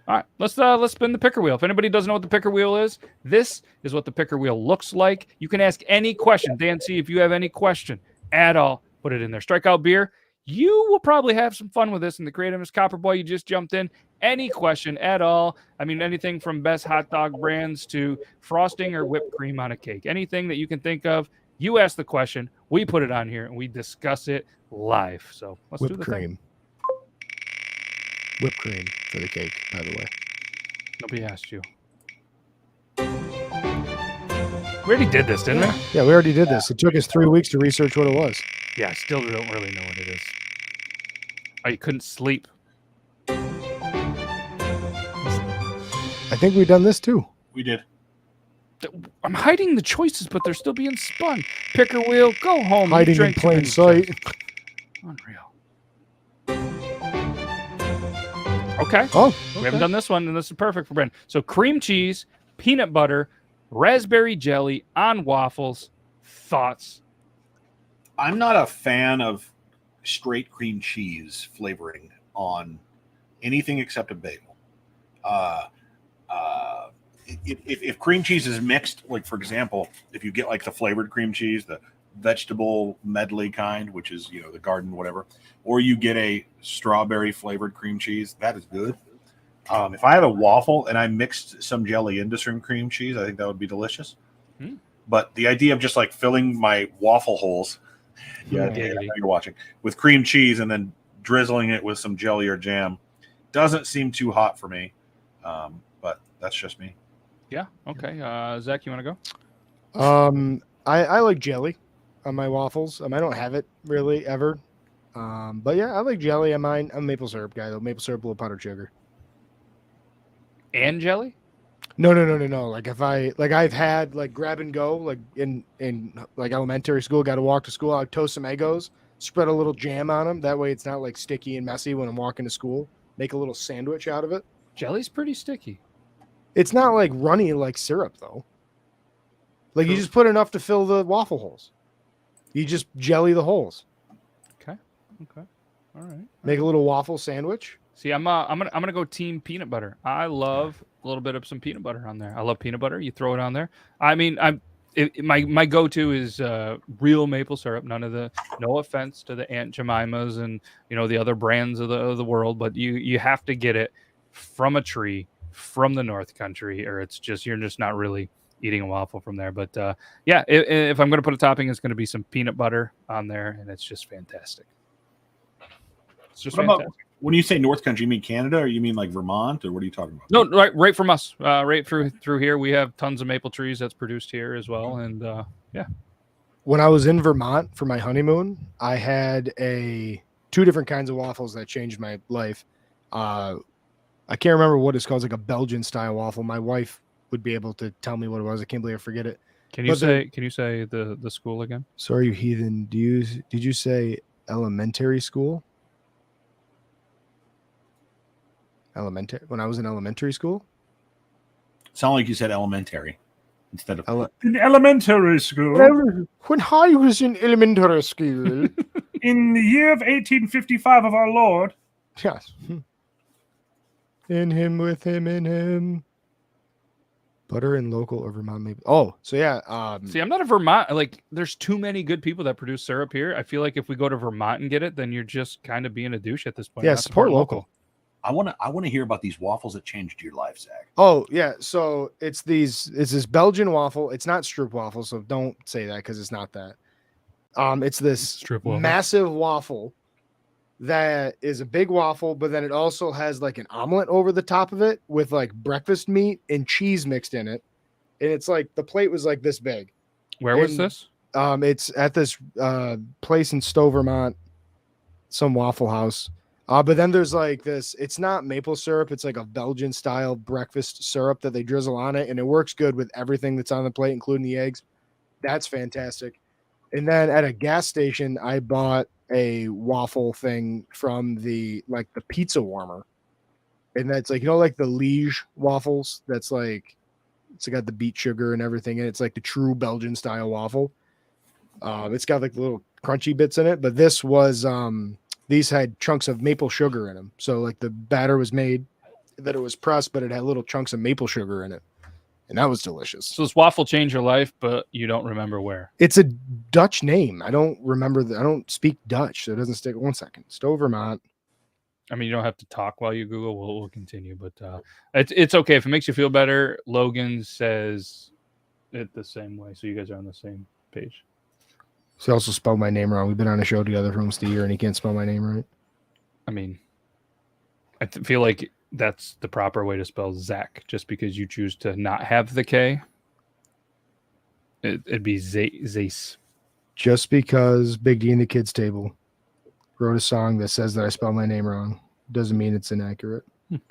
right, let's spin the picker wheel. If anybody doesn't know what the picker wheel is, this is what the picker wheel looks like. You can ask any question. Dan C, if you have any question at all, put it in there. Strikeout beer. You will probably have some fun with this. And the creative is Copper Boy. You just jumped in. Any question at all. I mean, anything from best hot dog brands to frosting or whipped cream on a cake. Anything that you can think of. You ask the question. We put it on here and we discuss it live. So let's do the thing. Whipped cream for the cake, by the way. Nobody asked you. We already did this, didn't we? Yeah, we already did this. It took us 3 weeks to research what it was. Yeah, I still don't really know what it is. Oh, you couldn't sleep. I think we've done this too. We did. I'm hiding the choices, but they're still being spun. Picker wheel, go home. Hiding in plain sight. Unreal. Okay. Oh, We haven't done this one, and this is perfect for Brent. So cream cheese, peanut butter, raspberry jelly on waffles. Thoughts? I'm not a fan of straight cream cheese flavoring on anything except a bagel. If cream cheese is mixed, like for example, if you get like the flavored cream cheese, the vegetable medley kind, which is, the garden, whatever, or you get a strawberry flavored cream cheese, that is good. If I had a waffle and I mixed some jelly into some cream cheese, I think that would be delicious. But the idea of just like filling my waffle holes, you're watching, with cream cheese and then drizzling it with some jelly or jam doesn't seem too hot for me. But that's just me. Yeah. Okay. Zach, you want to go? I like jelly on my waffles. I don't have it really ever. But yeah, I like jelly on mine. I'm a maple syrup guy though. Maple syrup, a little powdered sugar. And jelly? No. Like if I've had like grab and go, like in like elementary school, got to walk to school. I'd toast some Eggos, spread a little jam on them. That way it's not like sticky and messy when I'm walking to school. Make a little sandwich out of it. Jelly's pretty sticky. It's not like runny like syrup though. Like you just put enough to fill the waffle holes. You just jelly the holes. Okay. All right. Make a little waffle sandwich. See, I'm gonna go team peanut butter. I love a little bit of some peanut butter on there. I love peanut butter. You throw it on there. I mean, my go-to is real maple syrup. No offense to the Aunt Jemimas and the other brands of the world, but you have to get it from a tree from the North Country, or you're just not really eating a waffle from there. But if I'm going to put a topping, it's going to be some peanut butter on there, and it's just fantastic. It's just fantastic. When you say North Country, you mean Canada, or you mean like Vermont, or what are you talking about? No, right from us, right through here. We have tons of maple trees that's produced here as well, and yeah. When I was in Vermont for my honeymoon, I had 2 different kinds of waffles that changed my life. I can't remember what it's called. It's like a Belgian style waffle. My wife would be able to tell me what it was. I can't believe I forget it. Can you say the school again? Sorry, you heathen. Did you say elementary school? Elementary. When I was in elementary school? Sound like you said elementary instead of in elementary school. When I was in elementary school. In the year of 1855 of our Lord. Yes. In him, with him, in him. Butter and local or Vermont maple. Oh, so yeah. See, I'm not a Vermont. Like, there's too many good people that produce syrup here. I feel like if we go to Vermont and get it, then you're just kind of being a douche at this point. Yeah, support local. I want to hear about these waffles that changed your life, Zach. Oh yeah, so it's this Belgian waffle. It's not Stroop waffle, so don't say that because it's not that. It's this massive waffle that is a big waffle, but then it also has like an omelet over the top of it with like breakfast meat and cheese mixed in it. And it's like the plate was like this big. Where was this? It's at this place in Stowe, Vermont, some Waffle House. But then there's like this, it's not maple syrup, it's like a Belgian style breakfast syrup that they drizzle on it, and it works good with everything that's on the plate, including the eggs. That's fantastic. And then at a gas station, I bought a waffle thing from the pizza warmer. And that's like, like the Liege waffles. That's like, it's got the beet sugar and everything. And it's like the true Belgian style waffle. It's got like the little crunchy bits in it, but this was, these had chunks of maple sugar in them. So like the batter was made that it was pressed, but it had little chunks of maple sugar in it. And that was delicious. So this waffle changed your life, but you don't remember where. It's a Dutch name. I don't remember. I don't speak Dutch, so it doesn't stick. 1 second. Stowe, Vermont. I mean, you don't have to talk while you Google. We'll continue, but it's okay. If it makes you feel better, Logan says it the same way. So you guys are on the same page. So he also spelled my name wrong. We've been on a show together for almost a year, and he can't spell my name right. I mean, I feel like that's the proper way to spell Zach. Just because you choose to not have the K, it'd be Zace. Just because Big D and the Kids Table wrote a song that says that I spelled my name wrong doesn't mean it's inaccurate.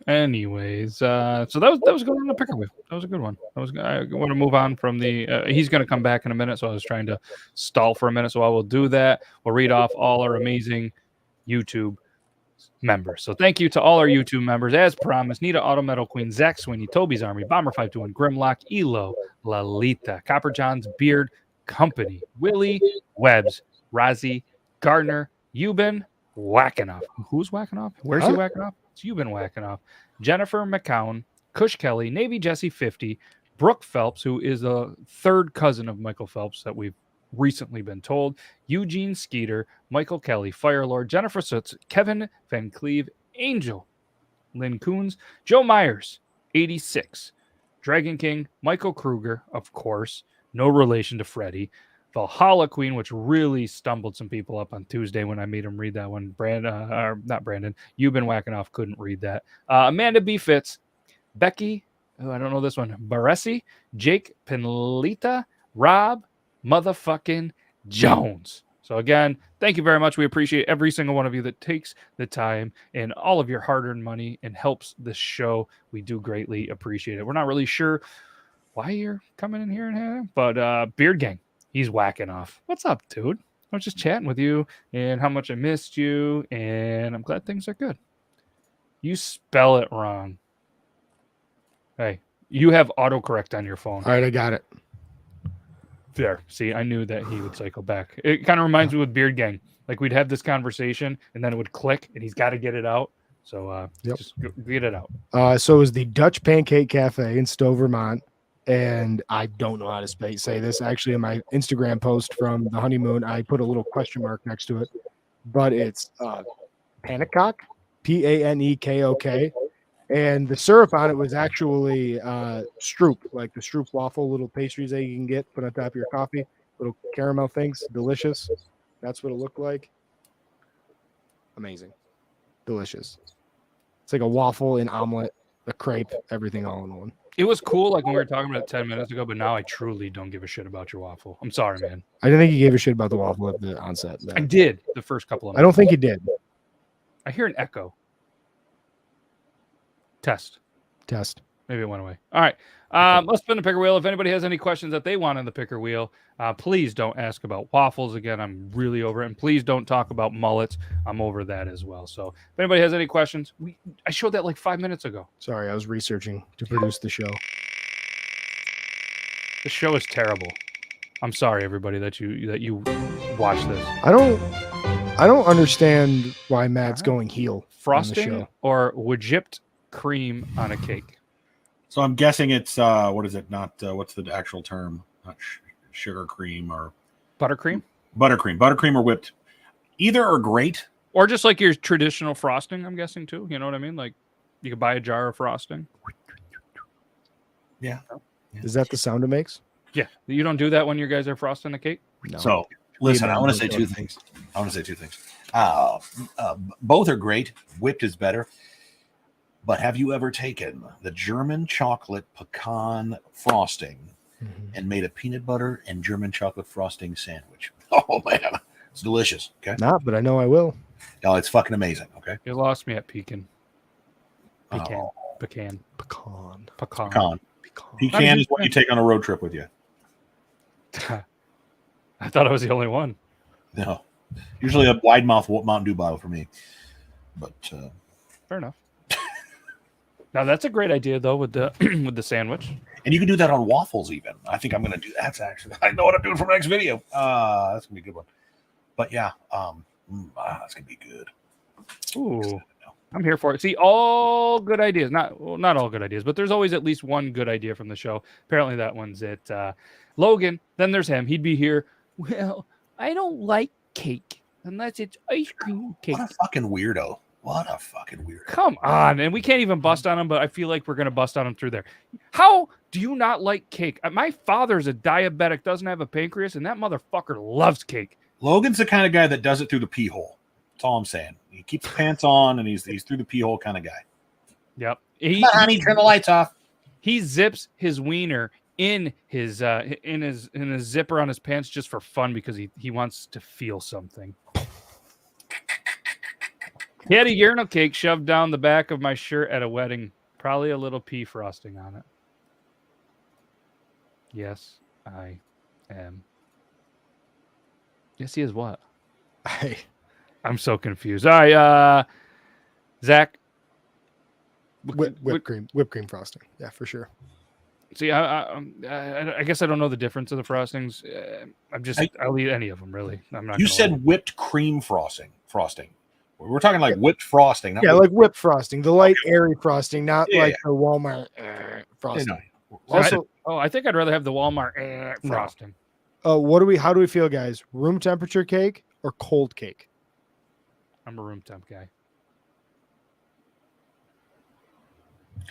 Anyways, so that was going on the picker wheel. That was a good one. I want to move on from the. He's going to come back in a minute, so I was trying to stall for a minute. So I will do that. We'll read off all our amazing YouTube members. So thank you to all our YouTube members, as promised. Nita Auto Metal Queen, Zach Sweeney, Toby's Army, Bomber 521, Grimlock, Elo, Lalita, Copper John's Beard Company, Willie, Webbs, Rozzy, Gardner, Euban, whacking off. Who's whacking off? Where's he whacking off? It's Euban whacking off. Jennifer McCown, Cush Kelly, Navy Jesse 50, Brooke Phelps, who is a third cousin of Michael Phelps that we've recently been told, Eugene Skeeter, Michael Kelly, Firelord, Jennifer Soots, Kevin Van Cleve, Angel, Lynn Coons, Joe Myers, 86, Dragon King, Michael Kruger, of course, no relation to Freddie, Valhalla Queen, which really stumbled some people up on Tuesday when I made him read that one. Not Brandon. You've been whacking off. Couldn't read that. Amanda B. Fitz, Becky. Oh, I don't know this one. Baresi, Jake Pinlita, Rob, motherfucking Jones. So again, thank you very much. We appreciate every single one of you that takes the time and all of your hard-earned money and helps this show. We do greatly appreciate it. We're not really sure why you're coming in here and but Beard Gang. He's whacking off. What's up, dude? I was just chatting with you and how much I missed you, and I'm glad things are good. You spell it wrong. Hey, you have autocorrect on your phone. All right, I got it. There. See, I knew that he would cycle back. It kind of reminds me with Beard Gang. Like we'd have this conversation, and then it would click, and he's got to get it out. So just get it out. So it was the Dutch Pancake Cafe in Stowe, Vermont. And I don't know how to say this. Actually, in my Instagram post from the honeymoon, I put a little question mark next to it. But it's Panekok, Panekok. And the syrup on it was actually Stroop, like the Stroop waffle, little pastries that you can get, put on top of your coffee, little caramel things. Delicious. That's what it looked like. Amazing. Delicious. It's like a waffle, an omelet, a crepe, everything all in one. It was cool, like when we were talking about it 10 minutes ago, but now I truly don't give a shit about your waffle. I'm sorry, man. I didn't think you gave a shit about the waffle at the onset. I did the first couple of minutes. I don't think you did. I hear an echo. Test. Maybe it went away. All right. Let's spin the picker wheel. If anybody has any questions that they want in the picker wheel, please don't ask about waffles. Again, I'm really over it. And please don't talk about mullets. I'm over that as well. So if anybody has any questions, I showed that like 5 minutes ago. Sorry, I was researching to produce the show. The show is terrible. I'm sorry, everybody, that you watch this. I don't understand why Matt's going heel. Frosting or Egypt cream on a cake. So I'm guessing it's what is it? Not what's the actual term? Not sugar cream or Buttercream. Buttercream or whipped. Either are great. Or just like your traditional frosting, I'm guessing too. You know what I mean? Like you could buy a jar of frosting. Yeah. Is that the sound it makes? Yeah. You don't do that when you guys are frosting a cake? No. So listen, I want to say two things. Both are great. Whipped is better. But have you ever taken the German chocolate pecan frosting and made a peanut butter and German chocolate frosting sandwich? Oh man, it's delicious. Okay. Not, but I know I will. No, it's fucking amazing. Okay. You lost me at pecan. Pecan. Pecan is what you take on a road trip with you. I thought I was the only one. No, usually a wide mouth Mountain Dew bottle for me. But fair enough. Now that's a great idea though with the with the sandwich. And you can do that on waffles even. I think I'm going to do that. Actually, I know what I'm doing for my next video. That's going to be a good one. But yeah, that's going to be good. Ooh, I'm here for it. See, all good ideas. Not all good ideas, but there's always at least one good idea from the show. Apparently that one's it. Logan, then there's him. He'd be here. Well, I don't like cake unless it's ice cream cake. What a fucking weirdo. Come on. And we can't even bust on him, but I feel like we're going to bust on him through there. How do you not like cake? My father's a diabetic, doesn't have a pancreas, and that motherfucker loves cake. Logan's the kind of guy that does it through the pee hole. That's all I'm saying. He keeps the pants on, and he's through the pee hole kind of guy. Yep. Honey, turn the lights off. He zips his wiener in his zipper on his pants just for fun because he wants to feel something. He had a urinal cake shoved down the back of my shirt at a wedding. Probably a little pea frosting on it. Yes, I am. Yes, he is what? I'm so confused. All right, Zach. Whipped cream frosting. Yeah, for sure. See, I guess I don't know the difference of the frostings. I'll eat any of them, really. I'm not. You said whipped cream frosting. We're talking like whipped frosting. Not like whipped frosting, the light, airy frosting, not like the Walmart frosting. Also, I think I'd rather have the Walmart frosting. How do we feel, guys? Room temperature cake or cold cake? I'm a room temp guy.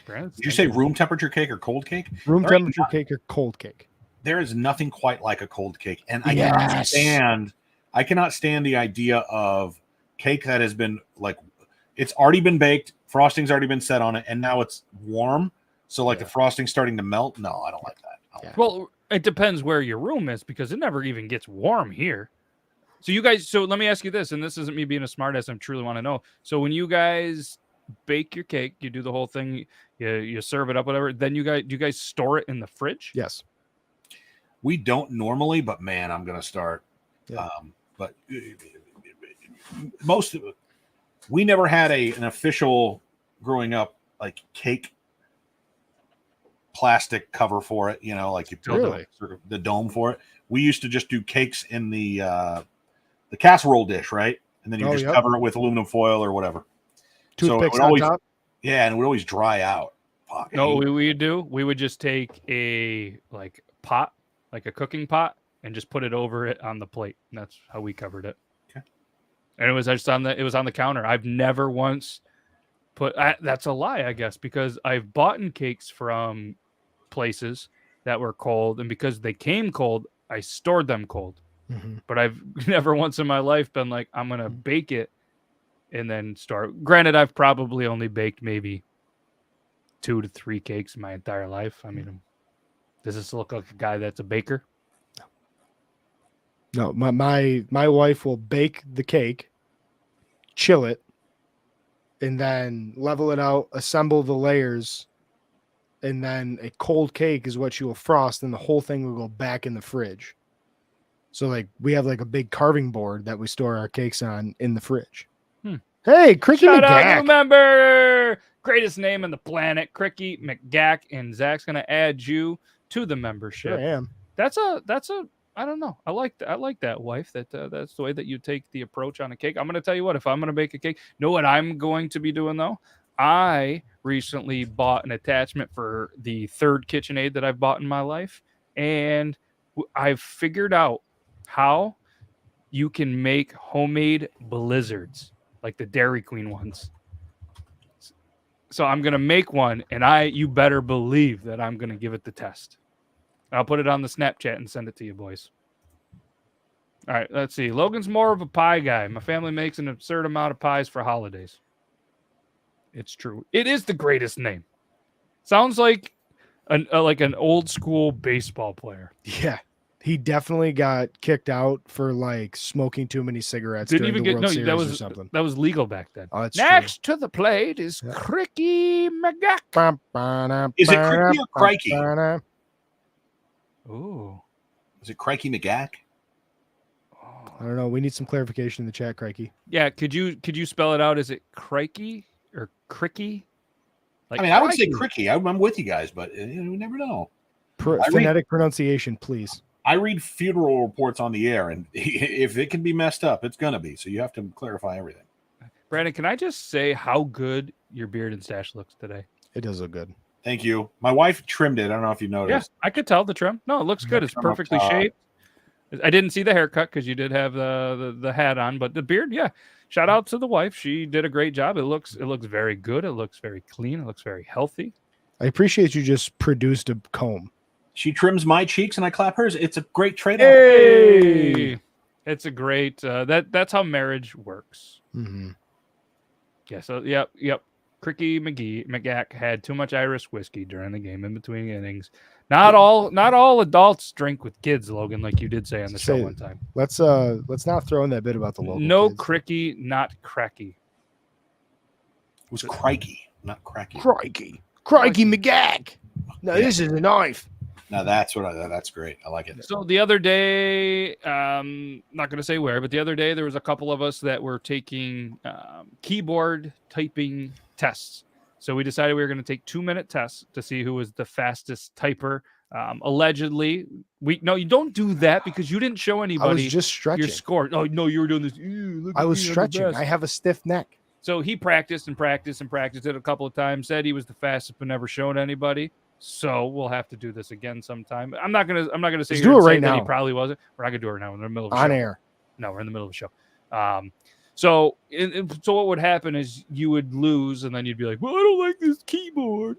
Did you say room temperature cake or cold cake? Room temperature cake or cold cake? There is nothing quite like a cold cake, and I cannot stand the idea of cake that has been like it's already been baked, frosting's already been set on it, and now it's warm. So like the frosting's starting to melt. No, I don't like that. Well, it depends where your room is because it never even gets warm here. So you guys, let me ask you this, and this isn't me being a smartass. I truly want to know. So when you guys bake your cake, you do the whole thing, you serve it up, whatever. Then do you guys store it in the fridge? Yes. We don't normally, but man, I'm gonna start. Yeah. But most of it, we never had an official growing up like cake plastic cover for it. You know, like you build sort of the dome for it. We used to just do cakes in the casserole dish, right? And then you just cover it with aluminum foil or whatever. Toothpicks so it would always, on top? Yeah, and it would always dry out. Fuck, no, we would just take a pot, like a cooking pot, and just put it over it on the plate. And that's how we covered it. Okay. And it was just on the counter. I've never once that's a lie, I guess, because I've bought cakes from places that were cold, and because they came cold, I stored them cold. Mm-hmm. But I've never once in my life been like, I'm gonna bake it and then store. Granted, I've probably only baked maybe 2 to 3 cakes in my entire life. I mean, does this look like a guy that's a baker? No, my wife will bake the cake, chill it, and then level it out, assemble the layers, and then a cold cake is what she will frost, and the whole thing will go back in the fridge. So like we have like a big carving board that we store our cakes on in the fridge. Hey, Cricky Mcgack. New member, greatest name on the planet, Cricky Mcgack, and Zach's gonna add you to the membership. Sure I am. That's a I don't know. I like that, wife. That's the way that you take the approach on a cake. I'm gonna tell you what. If I'm gonna bake a cake, know what I'm going to be doing though? I recently bought an attachment for the third KitchenAid that I've bought in my life, and I've figured out how you can make homemade blizzards like the Dairy Queen ones. So I'm going to make one, and you better believe that I'm going to give it the test. I'll put it on the Snapchat and send it to you, boys. All right, let's see. Logan's more of a pie guy. My family makes an absurd amount of pies for holidays. It's true. It is the greatest name. Sounds like an old school baseball player. Yeah. He definitely got kicked out for like smoking too many cigarettes during the World Series or something. That was legal back then. Oh, that's Next to the plate is Cricky Mcgack. Is it Cricky or Crikey? Ooh. Is it Crikey Mcgack? I don't know. We need some clarification in the chat, Crikey. Yeah, could you spell it out? Is it Crikey or Cricky? Like, I mean, I would say Cricky. I'm with you guys, but you never know. Phonetic pronunciation, please. I read funeral reports on the air, and if it can be messed up, it's going to be. So you have to clarify everything. Brandon, can I just say how good your beard and stash looks today? It does look good. Thank you. My wife trimmed it. I don't know if you noticed. Yeah, I could tell the trim. No, it looks good. It's perfectly shaped. I didn't see the haircut because you did have the hat on, but the beard, yeah. Shout out to the wife. She did a great job. It looks very good. It looks very clean. It looks very healthy. I appreciate you just produced a comb. She trims my cheeks and I clap hers. It's a great trade-off. Hey! It's a great that's how marriage works. Mm-hmm. Yeah, so yep. Cricky Mcgack had too much Irish whiskey during the game in between innings. Not all adults drink with kids, Logan, like you did say on the show one time. Let's not throw in that bit about the local kids. Cricky, not cracky. It was Crikey, not cracky. Crikey Mcgack. No, this is a knife. Now that's great. I like it. So the other day, not going to say where, but the other day there was a couple of us that were taking keyboard typing tests. So we decided we were going to take 2-minute tests to see who was the fastest typer. Allegedly, you don't do that because you didn't show anybody. I was just stretching your score. Oh no, you were doing this. I was stretching. I have a stiff neck. So he practiced it a couple of times. Said he was the fastest, but never showed anybody. So we'll have to do this again sometime. I'm not gonna say let's do it right now. He probably wasn't. We're not gonna do it right now. We're in the middle of a show. On air. No, we're in the middle of a show. So what would happen is you would lose, and then you'd be like, "Well, I don't like this keyboard."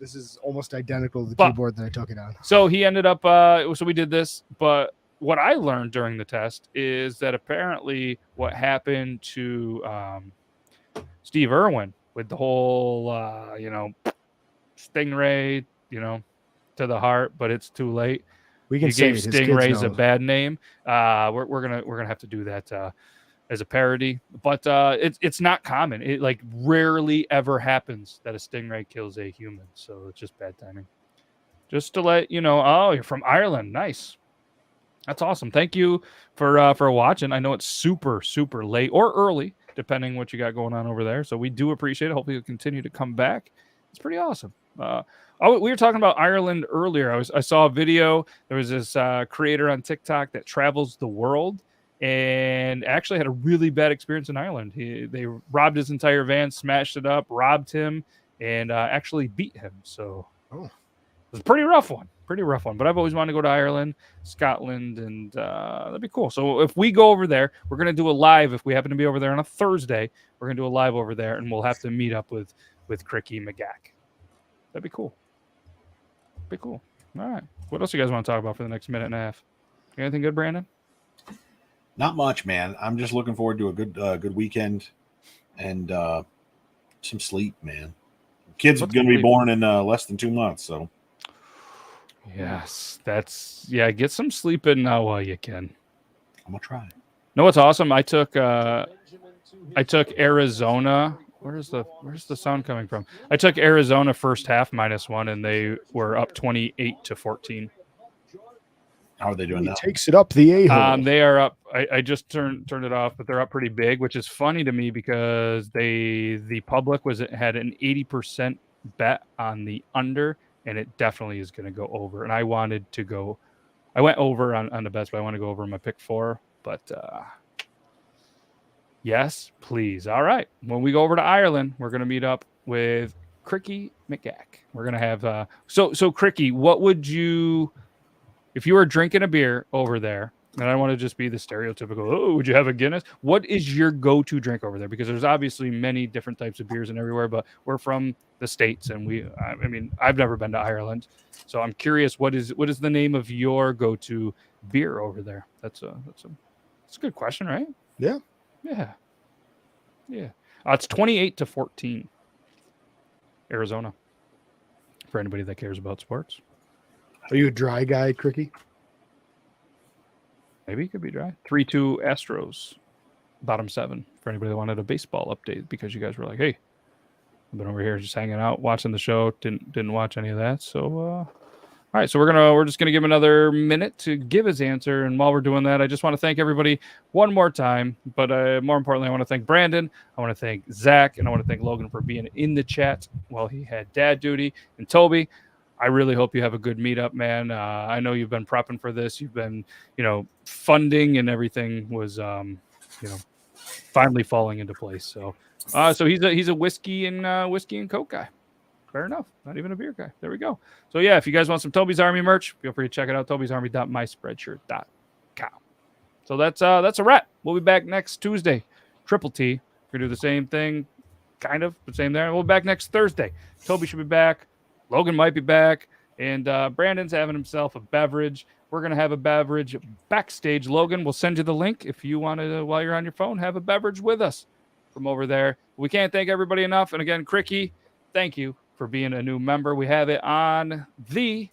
This is almost identical to the keyboard that I took it on. So he ended up. So we did this, but what I learned during the test is that apparently what happened to Steve Irwin with the whole, Stingray, to the heart, but it's too late. We can say Stingray's a bad name. We're gonna have to do that as a parody, but it's not common. It like rarely ever happens that a stingray kills a human, so it's just bad timing. Just to let you know. Oh, you're from Ireland. Nice. That's awesome. Thank you for watching. I know it's super late or early, depending what you got going on over there. So we do appreciate it. Hopefully you'll continue to come back. It's pretty awesome. We were talking about Ireland earlier. I saw a video. There was this creator on TikTok that travels the world and actually had a really bad experience in Ireland. They robbed his entire van, smashed it up, robbed him, and actually beat him. So it was a pretty rough one. But I've always wanted to go to Ireland, Scotland, and that'd be cool. So if we go over there, we're going to do a live. If we happen to be over there on a Thursday, we're going to do a live over there, and we'll have to meet up with Cricky Mcgack. That'd be cool. All right. What else you guys want to talk about for the next minute and a half? Anything good, Brandon? Not much, man. I'm just looking forward to a good weekend and some sleep, man. Kids are going to be born in less than 2 months, so. Yes, get some sleep in now while you can. I'm going to try. No, what's awesome? I took Arizona. Where's the sound coming from? I took Arizona first half -1, and they were up 28-14. How are they doing now? Takes it up the A-hole. They are up. I just turned it off, but they're up pretty big, which is funny to me because the public had an 80% bet on the under, and it definitely is going to go over. And I went over on the bets, but I want to go over my pick 4. But yes, please. All right. When we go over to Ireland, we're going to meet up with Cricky Mcgack. We're gonna have so Cricky, what would you, if you were drinking a beer over there? And I don't want to just be the stereotypical, oh, would you have a Guinness? What is your go-to drink over there? Because there's obviously many different types of beers and everywhere, but we're from the States, and I mean, I've never been to Ireland, so I'm curious, what is the name of your go-to beer over there? That's a good question, right? Yeah. It's 28-14, Arizona. For anybody that cares about sports. Are you a dry guy, Cricky? Maybe it could be dry. 3-2 Astros, bottom 7. For anybody that wanted a baseball update, because you guys were like, "Hey, I've been over here just hanging out, watching the show. Didn't watch any of that." So, all right. So we're just gonna give him another minute to give his answer. And while we're doing that, I just want to thank everybody one more time. But more importantly, I want to thank Brandon. I want to thank Zach, and I want to thank Logan for being in the chat while he had dad duty. And Toby, I really hope you have a good meetup, man. I know you've been prepping for this. You've been, funding, and everything was, finally falling into place. So, he's a whiskey and Coke guy. Fair enough. Not even a beer guy. There we go. So yeah, if you guys want some Toby's Army merch, feel free to check it out. TobysArmy.myspreadshirt.com. So that's a wrap. We'll be back next Tuesday. Triple T. We're gonna do the same thing, kind of, but same there. We'll be back next Thursday. Toby should be back. Logan might be back, and Brandon's having himself a beverage. We're going to have a beverage backstage. Logan, we'll send you the link if you want to, while you're on your phone, have a beverage with us from over there. We can't thank everybody enough. And again, Cricky, thank you for being a new member. We have it on the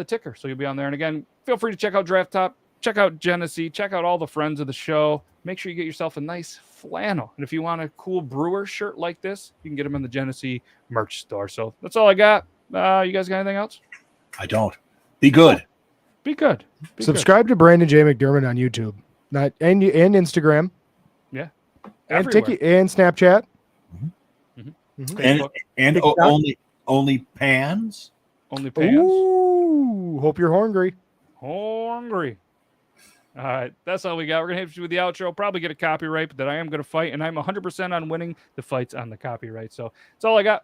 ticker, so you'll be on there. And again, feel free to check out Draft Top, check out Genesee, check out all the friends of the show. Make sure you get yourself a nice flannel. And if you want a cool brewer shirt like this, you can get them in the Genesee merch store. So that's all I got. You guys got anything else? I don't. Be good. Be good. Subscribe to Brandon J. McDermott on YouTube, and Instagram. Yeah. And and Snapchat. And only pans. Only pans. Ooh, hope you're hungry. Hungry. All right, that's all we got. We're going to hit you with the outro. Probably get a copyright, but that I am going to fight, and I'm 100% on winning the fights on the copyright. So that's all I got.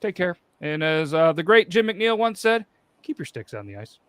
Take care. And as the great Jim McNeil once said, keep your sticks on the ice.